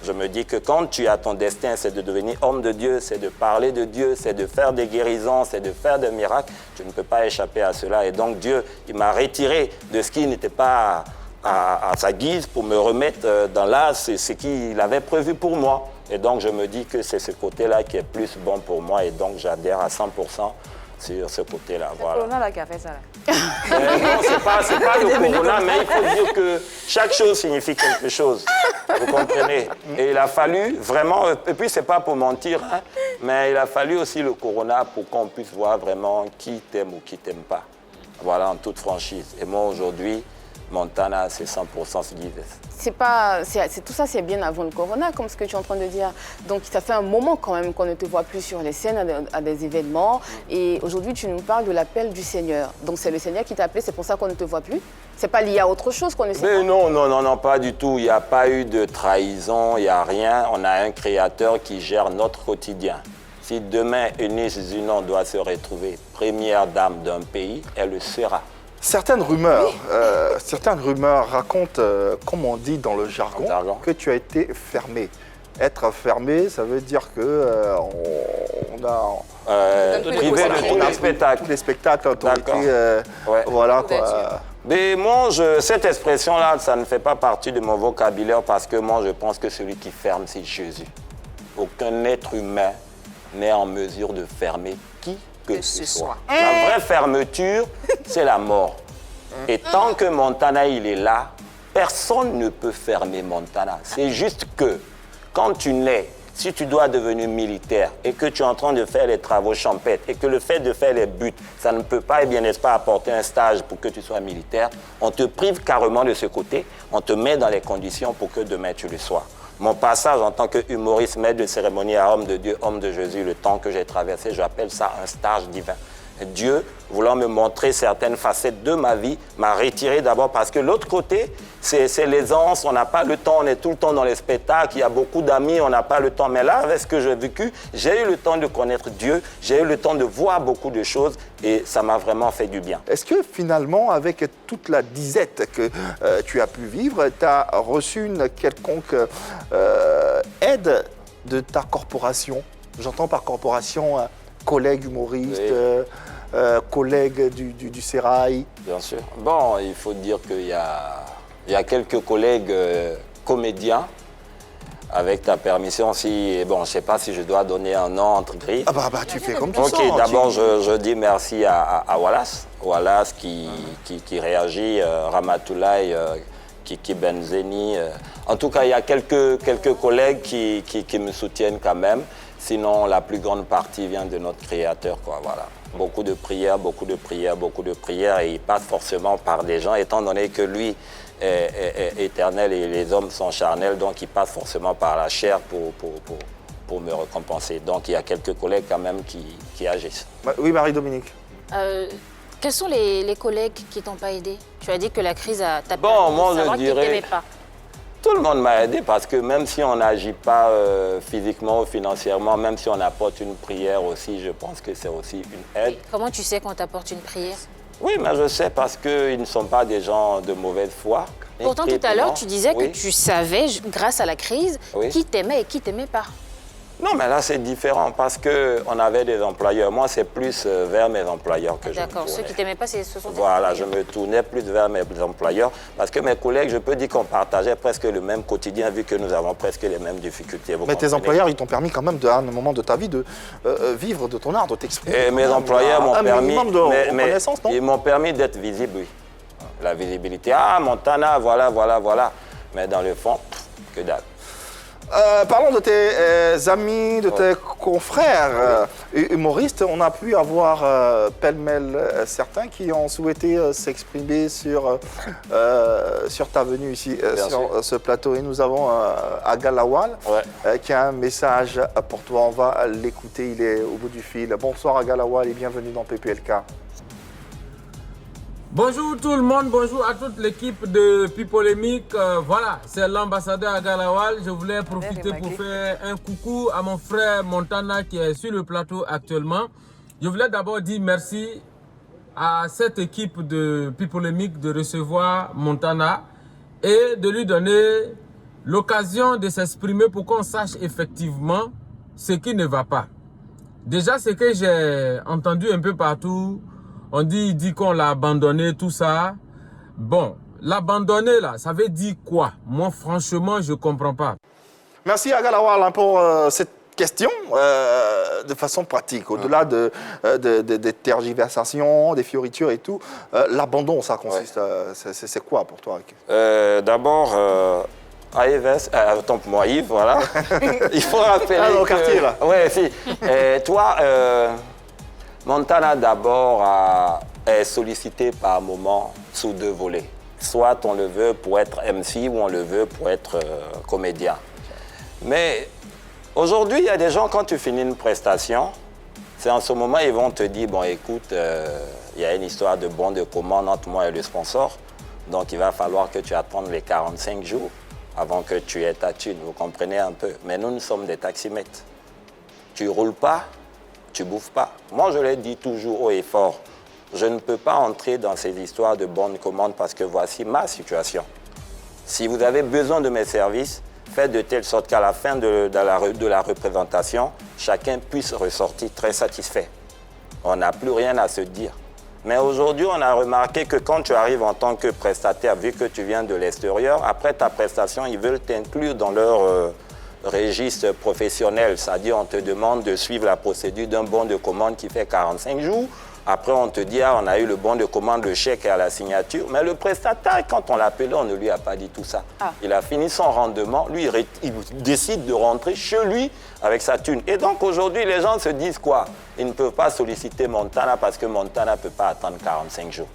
Je me dis que quand tu as ton destin, c'est de devenir homme de Dieu, c'est de parler de Dieu, c'est de faire des guérisons, c'est de faire des miracles. Tu ne peux pas échapper à cela. Et donc Dieu, il m'a retiré de ce qui n'était pas à sa guise pour me remettre dans l'âge, c'est ce qu'il avait prévu pour moi. Et donc je me dis que c'est ce côté-là qui est plus bon pour moi. Et donc j'adhère à 100% sur ce côté-là. C'est le Corona là qui a fait ça. Non, c'est pas le Corona, mais il faut dire que chaque chose signifie quelque chose. Vous comprenez? Et il a fallu vraiment, et puis c'est pas pour mentir, hein, mais il a fallu aussi le Corona pour qu'on puisse voir vraiment qui t'aime ou qui t'aime pas. Voilà, en toute franchise. Et moi aujourd'hui, Montana, c'est 100% Guy West. Tout ça, c'est bien avant le corona, comme ce que tu es en train de dire. Donc, ça fait un moment quand même qu'on ne te voit plus sur les scènes, à des événements. Et aujourd'hui, tu nous parles de l'appel du Seigneur. Donc, c'est le Seigneur qui t'a appelé, c'est pour ça qu'on ne te voit plus? C'est pas lié à autre chose qu'on ne sait pas? Non, pas du tout. Il n'y a pas eu de trahison, il n'y a rien. On a un créateur qui gère notre quotidien. Si demain, Eunice Zunon doit se retrouver première dame d'un pays, elle le sera. Certaines rumeurs racontent, comme on dit dans le jargon, que tu as été fermé. Être fermé, ça veut dire que on a privé de tous les spectacles. Tous les spectacles, autorité, ouais. Voilà quoi. Mais moi, cette expression-là, ça ne fait pas partie de mon vocabulaire parce que moi, je pense que celui qui ferme, c'est Jésus. Aucun être humain n'est en mesure de fermer qui que ce soit. La vraie fermeture, c'est la mort. Et tant que Montana, il est là, personne ne peut fermer Montana. C'est juste que quand tu nais, si tu dois devenir militaire et que tu es en train de faire les travaux champêtres et que le fait de faire les buts, ça ne peut pas, n'est-ce pas, apporter un stage pour que tu sois militaire, on te prive carrément de ce côté, on te met dans les conditions pour que demain tu le sois. Mon passage en tant que humoriste, maître de cérémonie à homme de Dieu, homme de Jésus, le temps que j'ai traversé, j'appelle ça un stage divin. Dieu, voulant me montrer certaines facettes de ma vie, m'a retiré d'abord parce que l'autre côté, c'est l'aisance, on n'a pas le temps, on est tout le temps dans les spectacles, il y a beaucoup d'amis, on n'a pas le temps. Mais là, avec ce que j'ai vécu, j'ai eu le temps de connaître Dieu, j'ai eu le temps de voir beaucoup de choses et ça m'a vraiment fait du bien. Est-ce que finalement, avec toute la disette que tu as pu vivre, tu as reçu une quelconque aide de ta corporation? J'entends par corporation collègues humoristes, collègues du Sérail. Bien sûr. Bon, il faut dire qu'il y a quelques collègues comédiens. Avec ta permission, bon, je ne sais pas si je dois donner un nom entre griffes. Ah bah tu fais comme tu sens. Ok, d'abord, je dis merci à Wallace. Wallace qui réagit, Ramatoulaye, Kiki Benzeni. En tout cas, il y a quelques collègues qui me soutiennent quand même. Sinon, la plus grande partie vient de notre Créateur, quoi, voilà. Beaucoup de prières, et il passe forcément par des gens, étant donné que lui est éternel et les hommes sont charnels, donc il passe forcément par la chair pour me récompenser. Donc il y a quelques collègues quand même qui agissent. Oui, Marie-Dominique. Quels sont les collègues qui t'ont pas aidé? Tu as dit que la crise t'a permis de savoir qu'ils t'aimaient pas. Tout le monde m'a aidé parce que même si on n'agit pas physiquement ou financièrement, même si on apporte une prière aussi, je pense que c'est aussi une aide. Et comment tu sais qu'on t'apporte une prière? Oui, mais je sais parce qu'ils ne sont pas des gens de mauvaise foi. Pourtant, tout à l'heure, tu disais que tu savais, grâce à la crise, qui t'aimait et qui t'aimait pas. Non, mais là, c'est différent parce qu'on avait des employeurs. Moi, c'est plus vers mes employeurs que je me tournais. D'accord, ceux qui ne t'aimaient pas, ce sont tes Voilà, je me tournais plus vers mes employeurs parce que mes collègues, je peux dire qu'on partageait presque le même quotidien vu que nous avons presque les mêmes difficultés. Mais tes employeurs, ils t'ont permis quand même, à un moment de ta vie, de vivre de ton art, de t'exprimer. Et mes employeurs m'ont permis... Ils m'ont permis d'être visible, oui. La visibilité. Ah, Montana, voilà. Mais dans le fond, que dalle. Parlons de tes amis, de tes confrères humoristes. On a pu avoir pêle-mêle certains qui ont souhaité s'exprimer sur ta venue ici, sur ce plateau. Et nous avons Aga Lawal qui a un message pour toi. On va l'écouter, il est au bout du fil. Bonsoir Aga Lawal et bienvenue dans PPLK. Bonjour tout le monde, bonjour à toute l'équipe de Pipolémique. Voilà, c'est l'ambassadeur Aga Lawal. Je voulais profiter pour faire un coucou à mon frère Montana qui est sur le plateau actuellement. Je voulais d'abord dire merci à cette équipe de Pipolémique de recevoir Montana et de lui donner l'occasion de s'exprimer pour qu'on sache effectivement ce qui ne va pas. Déjà, ce que j'ai entendu un peu partout, on dit qu'on l'a abandonné, tout ça. Bon, l'abandonner là, ça veut dire quoi? Moi, franchement, je ne comprends pas. Merci Aga Lawal pour cette question de façon pratique. Au-delà des tergiversations, des fioritures et tout, l'abandon, ça consiste, c'est quoi pour toi? D'abord, autant pour moi, Yves, voilà. Il faut rappeler au quartier, là. Ouais, si. Toi, Montana, d'abord, est sollicité par moment sous deux volets. Soit on le veut pour être MC ou on le veut pour être comédien. Mais aujourd'hui, il y a des gens, quand tu finis une prestation, c'est en ce moment ils vont te dire, bon écoute, il y a une histoire de bon de commande entre moi et le sponsor, donc il va falloir que tu attendes les 45 jours avant que tu aies ta thune, vous comprenez un peu. Mais nous sommes des taximètres. Tu roules pas, tu bouffes pas. Moi, je l'ai dit toujours haut et fort, je ne peux pas entrer dans ces histoires de bonne commande parce que voici ma situation. Si vous avez besoin de mes services, faites de telle sorte qu'à la fin de la représentation, chacun puisse ressortir très satisfait. On n'a plus rien à se dire. Mais aujourd'hui, on a remarqué que quand tu arrives en tant que prestataire, vu que tu viens de l'extérieur, après ta prestation, ils veulent t'inclure dans leur registre professionnel. C'est-à-dire, on te demande de suivre la procédure d'un bon de commande qui fait 45 jours. Après, on te dit, ah, on a eu le bon de commande, le chèque est à la signature. Mais le prestataire, quand on l'appelait, on ne lui a pas dit tout ça. Ah. Il a fini son rendement. Lui, il décide de rentrer chez lui avec sa thune. Et donc, aujourd'hui, les gens se disent quoi? Ils ne peuvent pas solliciter Montana parce que Montana ne peut pas attendre 45 jours.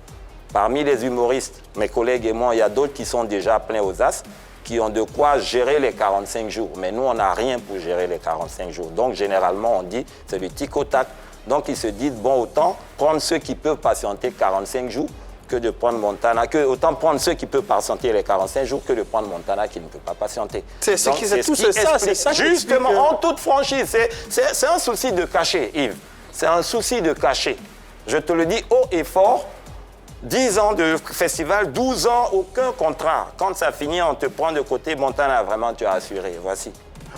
Parmi les humoristes, mes collègues et moi, il y a d'autres qui sont déjà pleins aux as, qui ont de quoi gérer les 45 jours. Mais nous, on n'a rien pour gérer les 45 jours. Donc, généralement, on dit, c'est le tic au tac. Donc, ils se disent, bon, autant prendre ceux qui peuvent patienter 45 jours que de prendre Montana, autant prendre ceux qui peuvent patienter les 45 jours que de prendre Montana qui ne peut pas patienter. C'est ça. Justement, en toute franchise, c'est un souci de cachet, Yves. C'est un souci de cachet. Je te le dis haut et fort, 10 ans de festival, 12 ans, aucun contrat. Quand ça finit, on te prend de côté, Montana, vraiment, tu as assuré. Voici.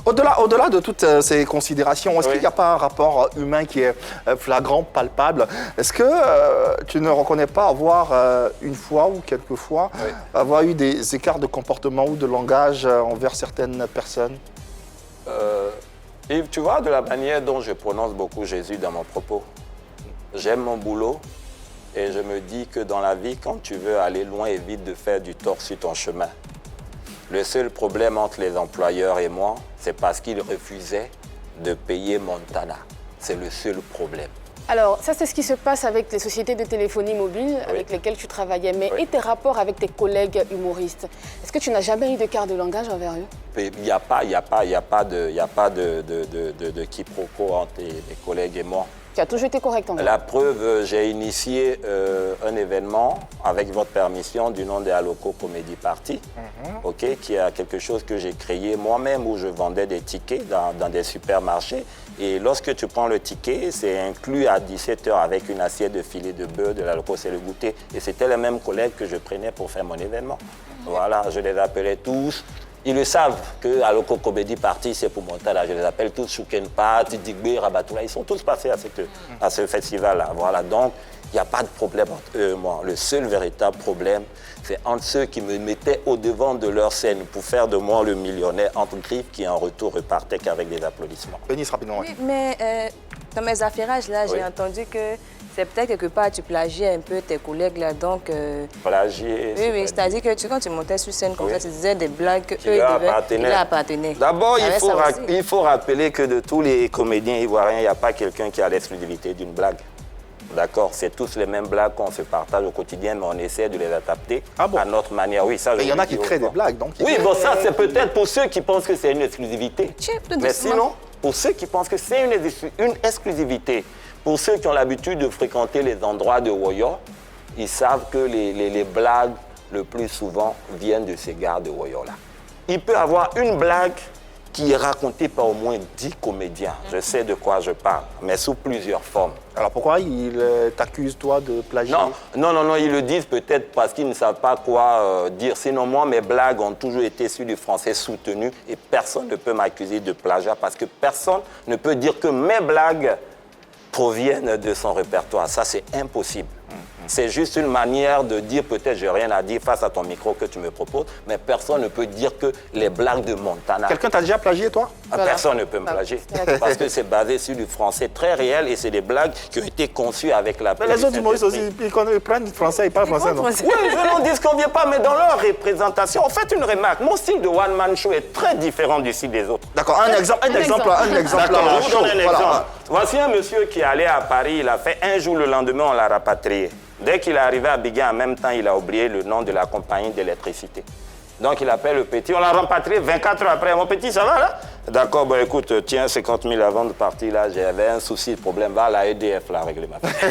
Au-delà de toutes ces considérations, est-ce qu'il n'y a pas un rapport humain qui est flagrant, palpable? Est-ce que tu ne reconnais pas avoir, une fois ou quelques fois, avoir eu des écarts de comportement ou de langage envers certaines personnes? Yves, tu vois, de la manière dont je prononce beaucoup Jésus dans mon propos, j'aime mon boulot et je me dis que dans la vie, quand tu veux aller loin, évite de faire du tort sur ton chemin. Le seul problème entre les employeurs et moi, c'est parce qu'ils refusaient de payer Montana. C'est le seul problème. Alors, ça, c'est ce qui se passe avec les sociétés de téléphonie mobile avec lesquelles tu travaillais. Mais et tes rapports avec tes collègues humoristes? Est-ce que tu n'as jamais eu de quart de langage envers eux? Il n'y a pas de quiproquo entre les collègues et moi. Tu as toujours été correct envers eux? La preuve, j'ai initié un événement, avec votre permission, du nom des Aloco Comedy Party, qui est quelque chose que j'ai créé moi-même où je vendais des tickets dans des supermarchés. Et lorsque tu prends le ticket, c'est inclus à 17h avec une assiette de filet de beurre de l'Aloco, c'est le goûter. Et c'était les mêmes collègues que je prenais pour faire mon événement. Voilà, je les appelais tous. Ils le savent que Aloco Comedy Party, c'est pour Montana. Je les appelle tous Choukenpat, Digbe, Rabatoula. Ils sont tous passés à ce festival-là. Voilà, donc il n'y a pas de problème entre eux et moi. Le seul véritable problème, c'est entre ceux qui me mettaient au-devant de leur scène pour faire de moi le millionnaire entre griffes qui, en retour, repartaient qu'avec des applaudissements. Bénice, rapidement. Oui, mais dans mes affairages, là, j'ai entendu que c'est peut-être quelque part tu plagiais un peu tes collègues, là, donc... Plagier? Oui, c'est-à-dire que quand tu montais sur scène comme ça, tu disais des blagues qu'eux, ils appartenaient. D'abord, il faut rappeler que de tous les comédiens ivoiriens, il n'y a pas quelqu'un qui a l'exclusivité d'une blague. D'accord, c'est tous les mêmes blagues qu'on se partage au quotidien, mais on essaie de les adapter à notre manière. Oui, ça, il y en a qui créent des blagues, donc... Oui, bon, ça, c'est peut-être pour ceux qui pensent que c'est une exclusivité. Mais sinon, pour ceux qui pensent que c'est une exclusivité, pour ceux qui ont l'habitude de fréquenter les endroits de Woyo, ils savent que les blagues, le plus souvent, viennent de ces gares de Woyo-là. Il peut y avoir une blague qui est raconté par au moins 10 comédiens. Je sais de quoi je parle, mais sous plusieurs formes. Alors pourquoi ils t'accusent, toi, de plagier? Non, ils le disent peut-être parce qu'ils ne savent pas quoi dire. Sinon, moi, mes blagues ont toujours été sur du français soutenu et personne ne peut m'accuser de plagiat parce que personne ne peut dire que mes blagues proviennent de son répertoire. Ça, c'est impossible. C'est juste une manière de dire, peut-être j'ai rien à dire face à ton micro que tu me proposes, mais personne ne peut dire que les blagues de Montana... Quelqu'un t'a déjà plagié, toi? Personne ne peut me plagier, parce que c'est basé sur du français très réel et c'est des blagues qui ont été conçues avec la... Mais les autres humoristes aussi, ils prennent du français, ils parlent français, non? Oui, je n'en disconviens pas, mais dans leur représentation, faites une remarque. Mon style de one-man show est très différent du style des autres. D'accord, un exemple. D'accord, je vous donne un exemple. Voici un monsieur qui est allé à Paris, il a fait un jour, le lendemain, on l'a rapatrié. Dès qu'il est arrivé à Biguin, en même temps, il a oublié le nom de la compagnie d'électricité. Donc, il appelle le petit. On l'a rapatrié 24 heures après. Mon petit, ça va là? D'accord, bon, écoute, tiens, 50 000 avant de partir, là, j'avais un souci, de problème. Va à la EDF, là, régler ma fille.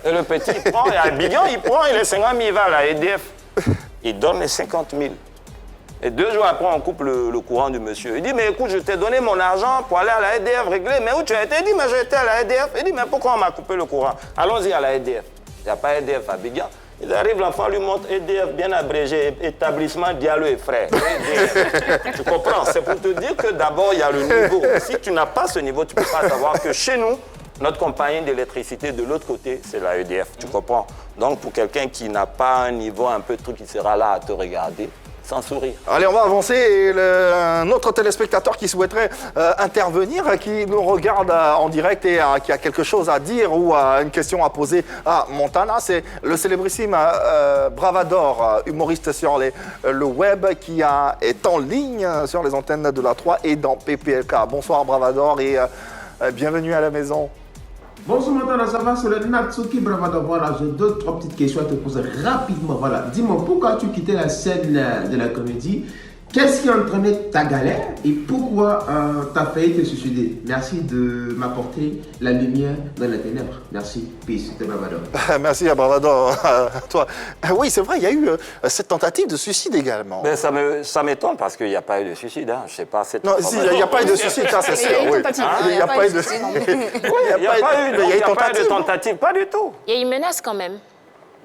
Et le petit, il prend, et à Biguin, il prend, il est 50 000, il va à la EDF. Il donne les 50 000. Et 2 jours après, on coupe le courant du monsieur. Il dit, mais écoute, je t'ai donné mon argent pour aller à la EDF régler. Mais où tu as été? Il dit, mais j'ai été à la EDF. Il dit, mais pourquoi on m'a coupé le courant? Allons-y à la EDF. Il n'y a pas EDF à Biguin. Il arrive, l'enfant lui montre EDF, bien abrégé, établissement Diallo et Frères. Tu comprends? C'est pour te dire que d'abord, il y a le niveau. Si tu n'as pas ce niveau, tu ne peux pas savoir que chez nous, notre compagnie d'électricité, de l'autre côté, c'est la EDF. Tu comprends? Donc, pour quelqu'un qui n'a pas un niveau un peu de truc, il sera là à te regarder. Sans sourire. Allez, on va avancer. Et un autre téléspectateur qui souhaiterait intervenir, qui nous regarde en direct et qui a quelque chose à dire ou une question à poser à Montana, c'est le célébrissime Bravador, humoriste sur le web, qui est en ligne sur les antennes de la 3 et dans PPLK. Bonsoir Bravador et bienvenue à la maison. Bonsoir Montana, ça va? C'est le Natsuki Bravador. Voilà, j'ai 2-3 petites questions à te poser rapidement. Voilà, dis-moi, pourquoi tu quittais la scène de la comédie? Qu'est-ce qui a entraîné ta galère et pourquoi tu as failli te suicider? Merci de m'apporter la lumière dans les ténèbres. Merci. Peace, c'était Bravador. Merci à Bravador. Toi. Oui, c'est vrai, il y a eu cette tentative de suicide également. Mais ça m'étonne parce qu'il n'y a pas eu de suicide. Hein. Je sais pas. Non, si, il n'y a pas eu de suicide, ça c'est sûr. Il y a eu une tentative. Il n'y a pas eu de suicide. Il n'y a pas eu de tentative, pas du tout. Il y a une menace quand même.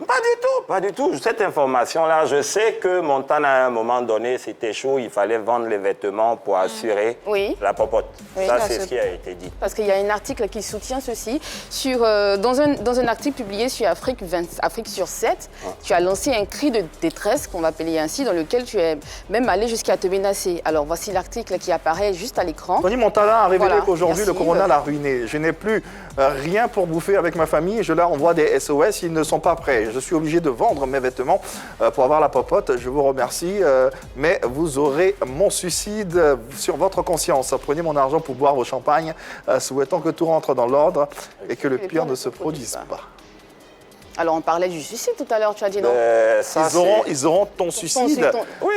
Pas du tout, pas du tout. Cette information-là, je sais que Montana, à un moment donné, c'était chaud, il fallait vendre les vêtements pour assurer la popote. Oui, ça, c'est ce qui a été dit. Parce qu'il y a un article qui soutient ceci. Dans un article publié sur Afrique sur 7, tu as lancé un cri de détresse, qu'on va appeler ainsi, dans lequel tu es même allé jusqu'à te menacer. Alors, voici l'article qui apparaît juste à l'écran. Tony Montana a révélé qu'aujourd'hui, le corona l'a ruiné. Je n'ai plus rien pour bouffer avec ma famille. Je leur envoie des SOS, ils ne sont pas prêts. Je suis obligé de vendre mes vêtements pour avoir la popote. Je vous remercie, mais vous aurez mon suicide sur votre conscience. Prenez mon argent pour boire vos champagnes, souhaitant que tout rentre dans l'ordre et que le pire ne se produise pas. Alors, on parlait du suicide tout à l'heure, tu as dit non? Ils auront ton suicide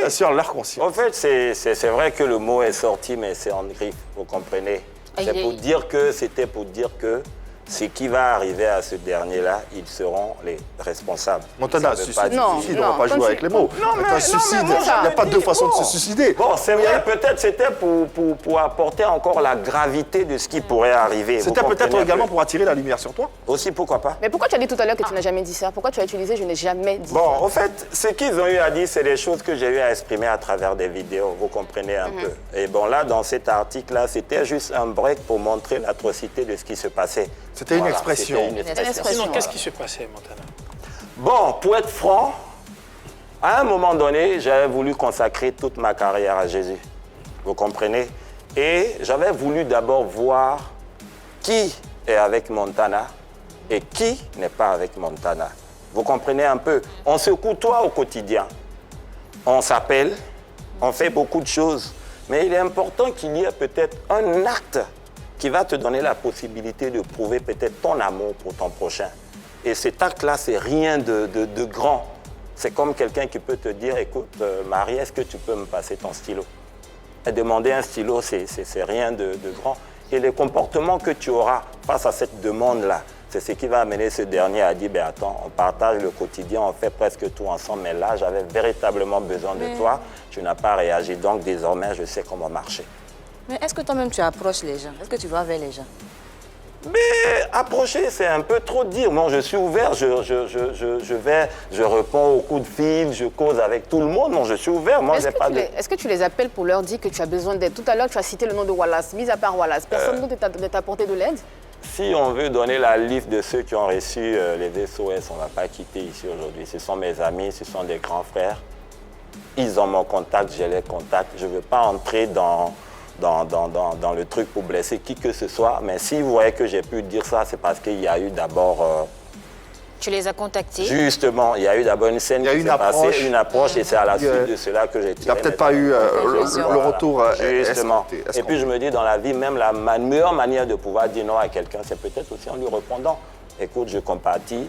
sur leur conscience. En fait, c'est vrai que le mot est sorti, mais c'est en griffe, vous comprenez? C'est pour dire que, c'était pour dire que ce qui va arriver à ce dernier-là, ils seront les responsables. Montana, suicide, on ne va pas jouer avec les mots. Un suicide, il n'y a pas deux façons de se suicider. Bon, c'est vrai, peut-être c'était pour apporter encore la gravité de ce qui pourrait arriver. C'était peut-être également pour attirer la lumière sur toi. Aussi, pourquoi pas. Mais pourquoi tu as dit tout à l'heure que tu n'as jamais dit ça? Pourquoi tu as utilisé « je n'ai jamais dit ça » Bon, en fait, ce qu'ils ont eu à dire, c'est des choses que j'ai eu à exprimer à travers des vidéos, vous comprenez un peu. Et bon, là, dans cet article-là, c'était juste un break pour montrer l'atrocité de ce qui se passait. C'était une expression. Sinon, qu'est-ce qui se passait, Montana? Bon, pour être franc, à un moment donné, j'avais voulu consacrer toute ma carrière à Jésus. Vous comprenez? Et j'avais voulu d'abord voir qui est avec Montana et qui n'est pas avec Montana. Vous comprenez un peu? On se côtoie au quotidien. On s'appelle, on fait beaucoup de choses. Mais il est important qu'il y ait peut-être un acte qui va te donner la possibilité de prouver peut-être ton amour pour ton prochain. Et cet acte-là, c'est rien de grand. C'est comme quelqu'un qui peut te dire, écoute, Marie, est-ce que tu peux me passer ton stylo? Et demander un stylo, c'est rien de grand. Et les comportements que tu auras face à cette demande-là, c'est ce qui va amener ce dernier à dire, ben attends, on partage le quotidien, on fait presque tout ensemble, mais là, j'avais véritablement besoin de toi, tu n'as pas réagi, donc désormais, je sais comment marcher. Mais est-ce que toi-même, tu approches les gens? Est-ce que tu vas vers les gens? Mais approcher, c'est un peu trop dire. Moi, je suis ouvert, je réponds aux coups de fil, je cause avec tout le monde. Non, je suis ouvert. Moi, j'ai pas de... Est-ce que tu les appelles pour leur dire que tu as besoin d'aide? Tout à l'heure, tu as cité le nom de Wallace. Mis à part Wallace, personne d'autre ne t'a apporté de l'aide? Si on veut donner la liste de ceux qui ont reçu les SOS, on ne va pas quitter ici aujourd'hui. Ce sont mes amis, ce sont des grands frères. Ils ont mon contact, j'ai les contacts. Je ne veux pas entrer dans le truc pour blesser qui que ce soit. Mais si vous voyez que j'ai pu dire ça, c'est parce qu'il y a eu d'abord Tu les as contactés? Justement, il y a eu d'abord une scène qui s'est passée, une approche, et c'est à la suite de cela que j'ai tiré. Il n'y a peut-être pas eu le retour. Justement. Et puis je me dis, dans la vie, même la meilleure manière de pouvoir dire non à quelqu'un, c'est peut-être aussi en lui répondant. Écoute, je compatis,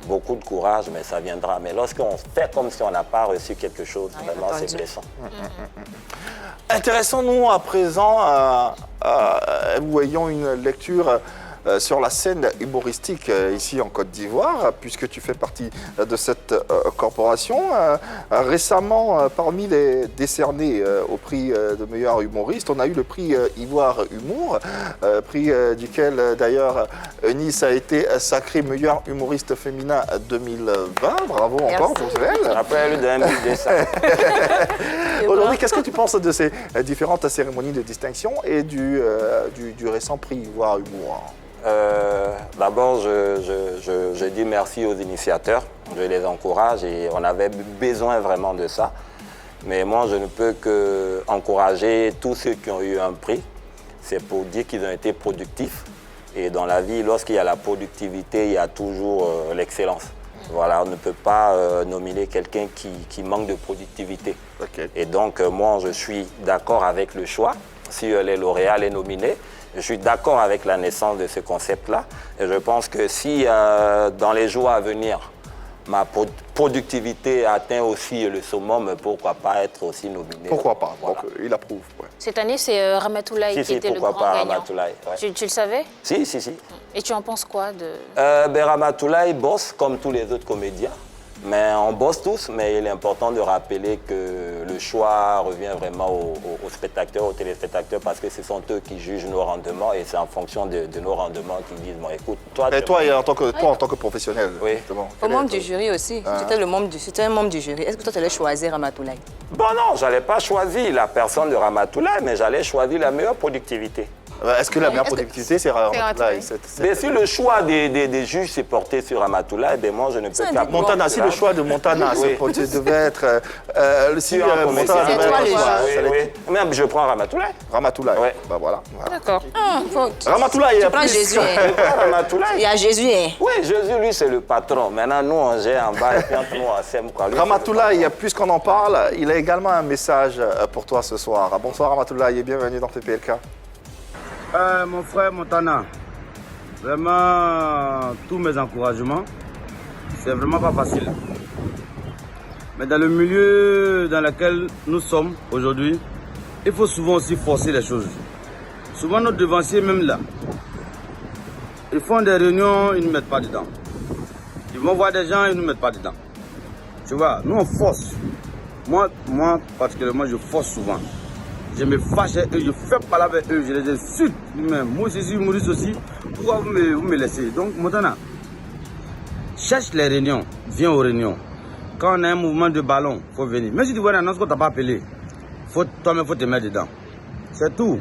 beaucoup de courage, mais ça viendra. Mais lorsqu'on fait comme si on n'a pas reçu quelque chose, vraiment, c'est blessant. Intéressons-nous à présent, voyons une lecture sur la scène humoristique ici en Côte d'Ivoire, puisque tu fais partie de cette corporation. Récemment, parmi les décernés au prix de meilleur humoriste, on a eu le prix Ivoire Humour, prix duquel d'ailleurs Eunice a été sacrée meilleure humoriste féminin 2020. Bravo encore pour elle. Après, elle d'un but dessin. Aujourd'hui, qu'est-ce que tu penses de ces différentes cérémonies de distinction et du récent prix Ivoire Humour? D'abord, je dis merci aux initiateurs, je les encourage et on avait besoin vraiment de ça. Mais moi, je ne peux qu'encourager tous ceux qui ont eu un prix. C'est pour dire qu'ils ont été productifs. Et dans la vie, lorsqu'il y a la productivité, il y a toujours l'excellence. Voilà, on ne peut pas nominer quelqu'un qui manque de productivité. Okay. Et donc, moi, je suis d'accord avec le choix. Si les lauréats les nominés, je suis d'accord avec la naissance de ce concept-là. Et je pense que si dans les jours à venir, ma productivité atteint aussi le summum, pourquoi pas être aussi nominé. Pourquoi pas, voilà. Donc il approuve. Ouais. Cette année, c'est Ramatoulaye qui était le grand gagnant. Ramatoulaye, ouais. Tu le savais? Si. Et tu en penses quoi de... Ramatoulaye bosse comme tous les autres comédiens. Mais on bosse tous, mais il est important de rappeler que le choix revient vraiment aux spectateurs, aux téléspectateurs, parce que ce sont eux qui jugent nos rendements et c'est en fonction de nos rendements qu'ils disent, bon écoute, toi... Mais toi, en tant que professionnel, oui. Au membre du jury aussi, si tu étais un membre du jury, est-ce que toi tu allais choisir Ramatoulaye? Bon non, je n'allais pas choisir la personne de Ramatoulaye, mais j'allais choisir la meilleure productivité. Est-ce que la meilleure productivité, c'est Ramatoulaye? Mais si le choix des juges s'est porté sur Ramatoulaye, ben moi je ne peux pas... Montana, si le choix de Montana devait être... si Montana devait être le choix, même je prends Ramatoulaye. Ramatoulaye, oui. Ben voilà. D'accord. Ramatoulaye, tu prends Jésus. Il y a Jésus. Oui, Jésus, lui, c'est le patron. Maintenant, nous, on gère en bas et puis nous, on sème quoi. Ramatoulaye, puisqu'on en parle, il a également un message pour toi ce soir. Bonsoir Ramatoulaye et bienvenue dans PPLK. Mon frère Montana, vraiment tous mes encouragements, c'est vraiment pas facile. Mais dans le milieu dans lequel nous sommes aujourd'hui, il faut souvent aussi forcer les choses. Souvent nos devanciers, même là, ils font des réunions, ils ne mettent pas dedans. Ils vont voir des gens, ils ne mettent pas dedans. Tu vois, nous on force. Moi particulièrement, je force souvent. Je me fâche avec eux, je fais parler avec eux, je les insulte. Moi, je suis humoriste aussi. Pourquoi vous me laissez? Donc, Montana, cherche les réunions, viens aux réunions. Quand on a un mouvement de ballon, il faut venir. Même si tu vois une annonce qu'on ne t'a pas appelé, toi-même, il faut te mettre dedans. C'est tout.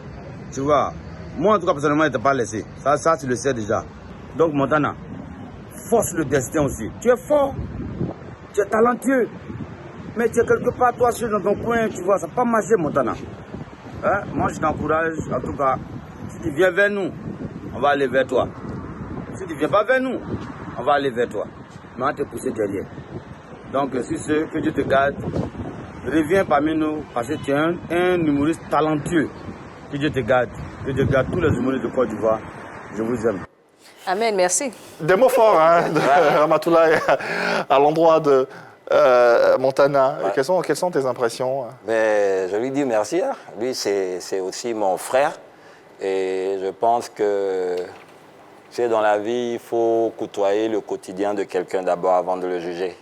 Tu vois, moi, en tout cas, personnellement, je ne t'ai pas laissé. Ça, tu le sais déjà. Donc, Montana, force le destin aussi. Tu es fort, tu es talentueux, mais tu es quelque part, toi, seul dans ton coin, tu vois, ça n'a pas marché, Montana. Hein? Moi, je t'encourage, en tout cas, si tu viens vers nous, on va aller vers toi. Si tu ne viens pas vers nous, on va aller vers toi. Mais on va te pousser derrière. Donc, si ce que Dieu te garde, reviens parmi nous, parce que tu es un humoriste talentueux. Que Dieu te garde. Que Dieu garde tous les humoristes de Côte d'Ivoire. Je vous aime. Amen, merci. Des mots forts, hein, de Ramatoulaye, à l'endroit de... Montana, ouais. Quelles sont tes impressions? Je lui dis merci. Hein. Lui, c'est aussi mon frère. Et je pense que dans la vie, il faut côtoyer le quotidien de quelqu'un d'abord avant de le juger.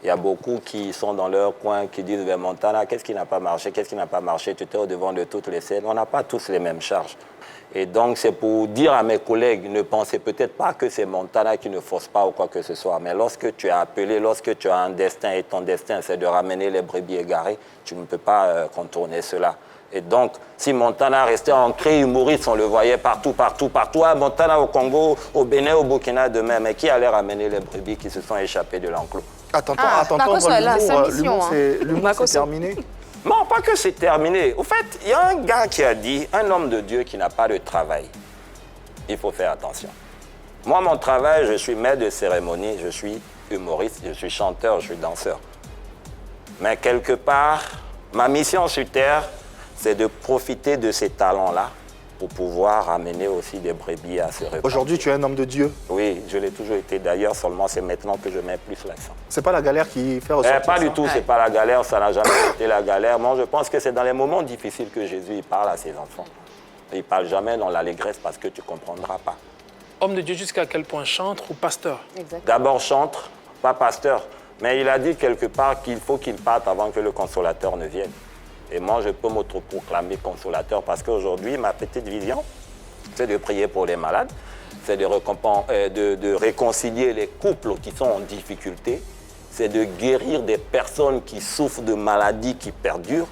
Il y a beaucoup qui sont dans leur coin, qui disent « Montana, qu'est-ce qui n'a pas marché? Qu'est-ce qui n'a pas marché? Tu étais au-devant de toutes les scènes. » On n'a pas tous les mêmes charges. Et donc, c'est pour dire à mes collègues, ne pensez peut-être pas que c'est Montana qui ne force pas ou quoi que ce soit. Mais lorsque tu es appelé, lorsque tu as un destin et ton destin, c'est de ramener les brebis égarées, tu ne peux pas contourner cela. Et donc, si Montana restait ancré humoriste, on le voyait partout. Ah, Montana au Congo, au Bénin, au Burkina demain, mais qui allait ramener les brebis qui se sont échappées de l'enclos? Attends, l'humour, c'est terminé? Non, pas que c'est terminé. Au fait, il y a un gars qui a dit, un homme de Dieu qui n'a pas de travail, il faut faire attention. Moi, mon travail, je suis maître de cérémonie, je suis humoriste, je suis chanteur, je suis danseur. Mais quelque part, ma mission sur Terre, c'est de profiter de ces talents-là pour pouvoir amener aussi des brebis à se reproduire. Aujourd'hui, tu es un homme de Dieu. Oui, je l'ai toujours été. D'ailleurs, seulement c'est maintenant que je mets plus l'accent. C'est pas la galère qui fait ressortir Pas ça. du tout, c'est pas la galère, ça n'a jamais été la galère. Moi, je pense que c'est dans les moments difficiles que Jésus il parle à ses enfants. Il ne parle jamais dans l'allégresse parce que tu ne comprendras pas. Homme de Dieu jusqu'à quel point? Chantre ou pasteur? D'abord chantre, pas pasteur. Mais il a dit quelque part qu'il faut qu'il parte avant que le consolateur ne vienne. Et moi, je peux m'autoproclamer consolateur parce qu'aujourd'hui, ma petite vision, c'est de prier pour les malades, c'est de réconcilier les couples qui sont en difficulté, c'est de guérir des personnes qui souffrent de maladies qui perdurent.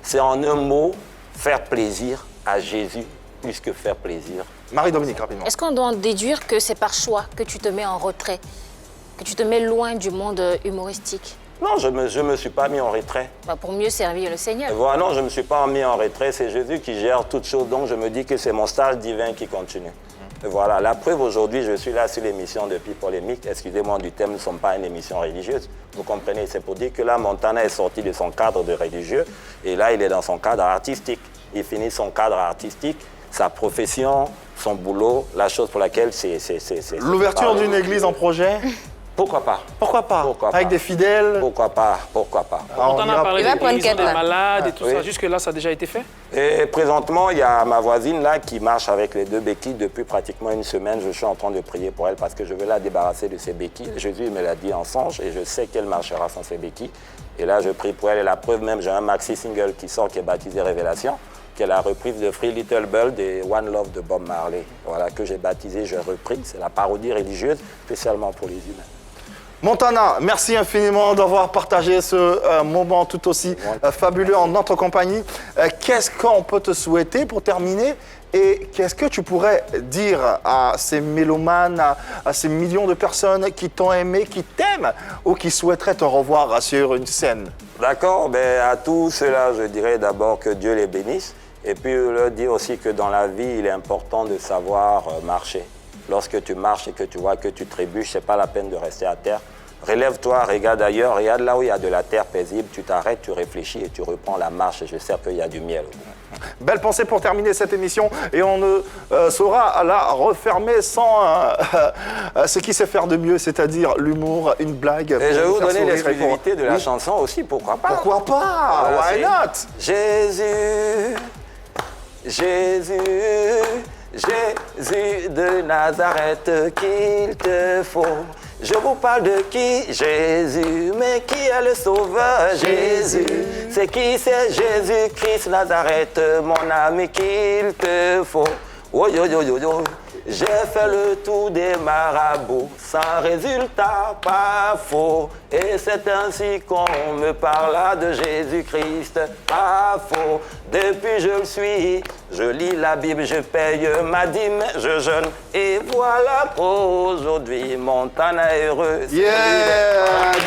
C'est en un mot, faire plaisir à Jésus plus que faire plaisir. Marie-Dominique, rapidement. Est-ce qu'on doit en déduire que c'est par choix que tu te mets en retrait, que tu te mets loin du monde humoristique? Non, je me suis pas mis en retrait. Pour mieux servir le Seigneur. Voilà, non, je ne me suis pas mis en retrait. C'est Jésus qui gère toutes choses. Donc, je me dis que c'est mon stage divin qui continue. Et voilà, la preuve aujourd'hui, je suis là sur l'émission de Polémique. Excusez-moi du thème, nous ne sommes pas une émission religieuse. Vous comprenez, c'est pour dire que là, Montana est sorti de son cadre de religieux. Et là, il est dans son cadre artistique. Il finit son cadre artistique, sa profession, son boulot, la chose pour laquelle c'est... L'ouverture d'une église en projet? Pourquoi pas? Pourquoi pas? Pourquoi Avec pas? des fidèles? Pourquoi pas? Pourquoi pas? On en a parlé Il va prendre des quête, là. malades et tout Oui. ça. Jusque-là, ça a déjà été fait? Et présentement, il y a ma voisine là qui marche avec les 2 béquilles depuis pratiquement une semaine. Je suis en train de prier pour elle parce que je veux la débarrasser de ses béquilles. Jésus me l'a dit en songe et je sais qu'elle marchera sans ses béquilles. Et là, je prie pour elle. Et la preuve même, j'ai un maxi single qui sort qui est baptisé Révélation, qui est la reprise de Free Little Bird et One Love de Bob Marley. Voilà, que j'ai baptisé, je repris. C'est la parodie religieuse spécialement pour les humains. Montana, merci infiniment d'avoir partagé ce moment tout aussi fabuleux en notre compagnie. Qu'est-ce qu'on peut te souhaiter pour terminer? Et qu'est-ce que tu pourrais dire à ces mélomanes, à ces millions de personnes qui t'ont aimé, qui t'aiment ou qui souhaiteraient te revoir sur une scène? D'accord, à tous ceux-là, je dirais d'abord que Dieu les bénisse. Et puis leur dire aussi que dans la vie, il est important de savoir marcher. Lorsque tu marches et que tu vois que tu trébuches, ce n'est pas la peine de rester à terre. Relève-toi, regarde ailleurs, regarde là où il y a de la terre paisible, tu t'arrêtes, tu réfléchis et tu reprends la marche. Et je sais qu'il y a du miel. Belle pensée pour terminer cette émission et on ne saura la refermer sans ce qui sait faire de mieux, c'est-à-dire l'humour, une blague. Et je vais vous donner sourire l'exclusivité de la Oui. chanson aussi, pourquoi pas? Pourquoi pas? Voilà, Why not? Jésus, Jésus, Jésus de Nazareth, qu'il te faut. Je vous parle de qui? Jésus, mais qui est le sauveur? Jésus, c'est qui? C'est Jésus-Christ Nazareth, mon ami, qu'il te faut. Oh yo yo yo yo, j'ai fait le tour des marabouts, sans résultat, pas faux. Et c'est ainsi qu'on me parla de Jésus-Christ, pas faux. Depuis je le suis, je lis la Bible, je paye ma dîme, je jeûne. Et voilà qu'aujourd'hui, Montana est heureux. Yeah!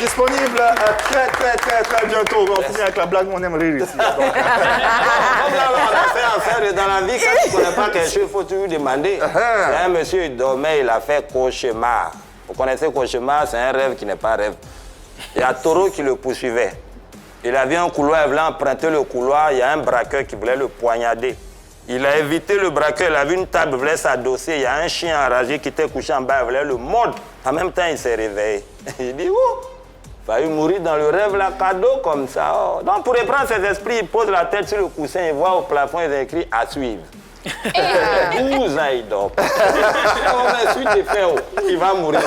Disponible très bientôt. On finit avec la blague, on aime rire ici. Comme là, on a fait affaire dans la vie, quand tu ne connais pas quelque chose, il faut toujours demander. Il y a un monsieur, il dormait, il a fait cauchemar. Vous connaissez cauchemar, c'est un rêve qui n'est pas rêve. Il y a un taureau qui le poursuivait. Il avait un couloir, il voulait emprunter le couloir, il y a un braqueur qui voulait le poignarder. Il a évité le braqueur, il avait une table, il voulait s'adosser. Il y a un chien enragé qui était couché en bas, il voulait le mordre. En même temps, il s'est réveillé. Il dit, oh, il a failli mourir dans le rêve, là, cadeau comme ça. Oh. Donc, pour reprendre ses esprits, il pose la tête sur le coussin, il voit au plafond, il écrit « À suivre ». 12 ans, il dort. Il va mourir.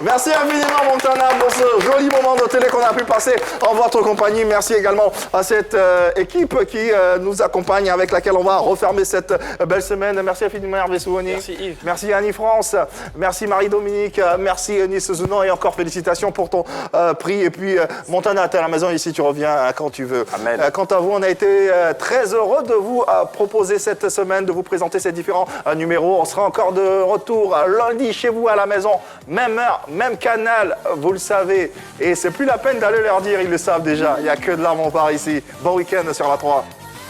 Merci infiniment, Montana, pour ce joli moment de télé qu'on a pu passer en votre compagnie. Merci également à cette équipe qui nous accompagne, avec laquelle on va refermer cette belle semaine. Merci infiniment, Hervé Souoni. Merci, Yves. Merci, Annie France. Merci, Marie-Dominique. Merci, Nice Zounon. Et encore félicitations pour ton prix. Et puis, Montana, t'es à la maison ici, tu reviens quand tu veux. Amen. Quant à vous, on a été très heureux de vous proposer cette semaine, de vous présenter ces différents numéros. On sera encore de retour lundi chez vous à la maison. Même heure, même canal, vous le savez. Et c'est plus la peine d'aller leur dire, ils le savent déjà. Il n'y a que de l'amour par ici. Bon week-end sur la 3.